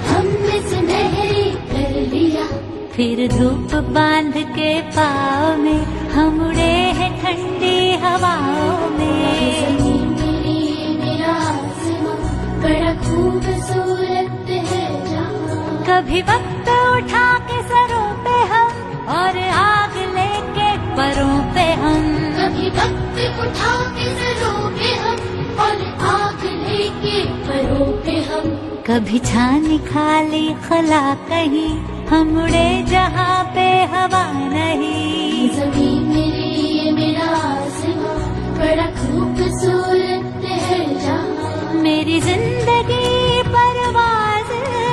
हमने सुनहरी कर लिया। फिर धूप बांध के पाँव में हम उड़े हैं ठंडी हवाओं में। ज़मीं मेरी, मेरा आसमां, बड़ा खूबसूरत है जहां। कभी वक्त उठा के सरों पे हम और आग लेके परों पे हम। कभी वक्त उठा के सरों पे हम और आग लेके परों पे हम। कभी छानी खाली खला कहीं, हम उड़े जहाँ पे हवा नहीं। ज़मीं मेरी, मेरा आसमां, बड़ा खूबसूरत है जहां। मेरी जिंदगी परवाज़ है,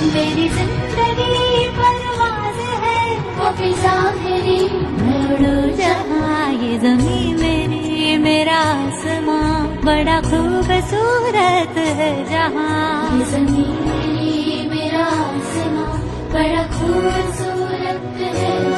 मेरी जिंदगी परवाज़ है, वो फिजा मेरी, मैं उड़ूं जहां। ये ज़मीं मेरी, मेरा आसमां, बड़ा खूबसूरत है जहां। ये ज़मीं मेरी, मेरा आसमां, बड़ा खूबसूरत है।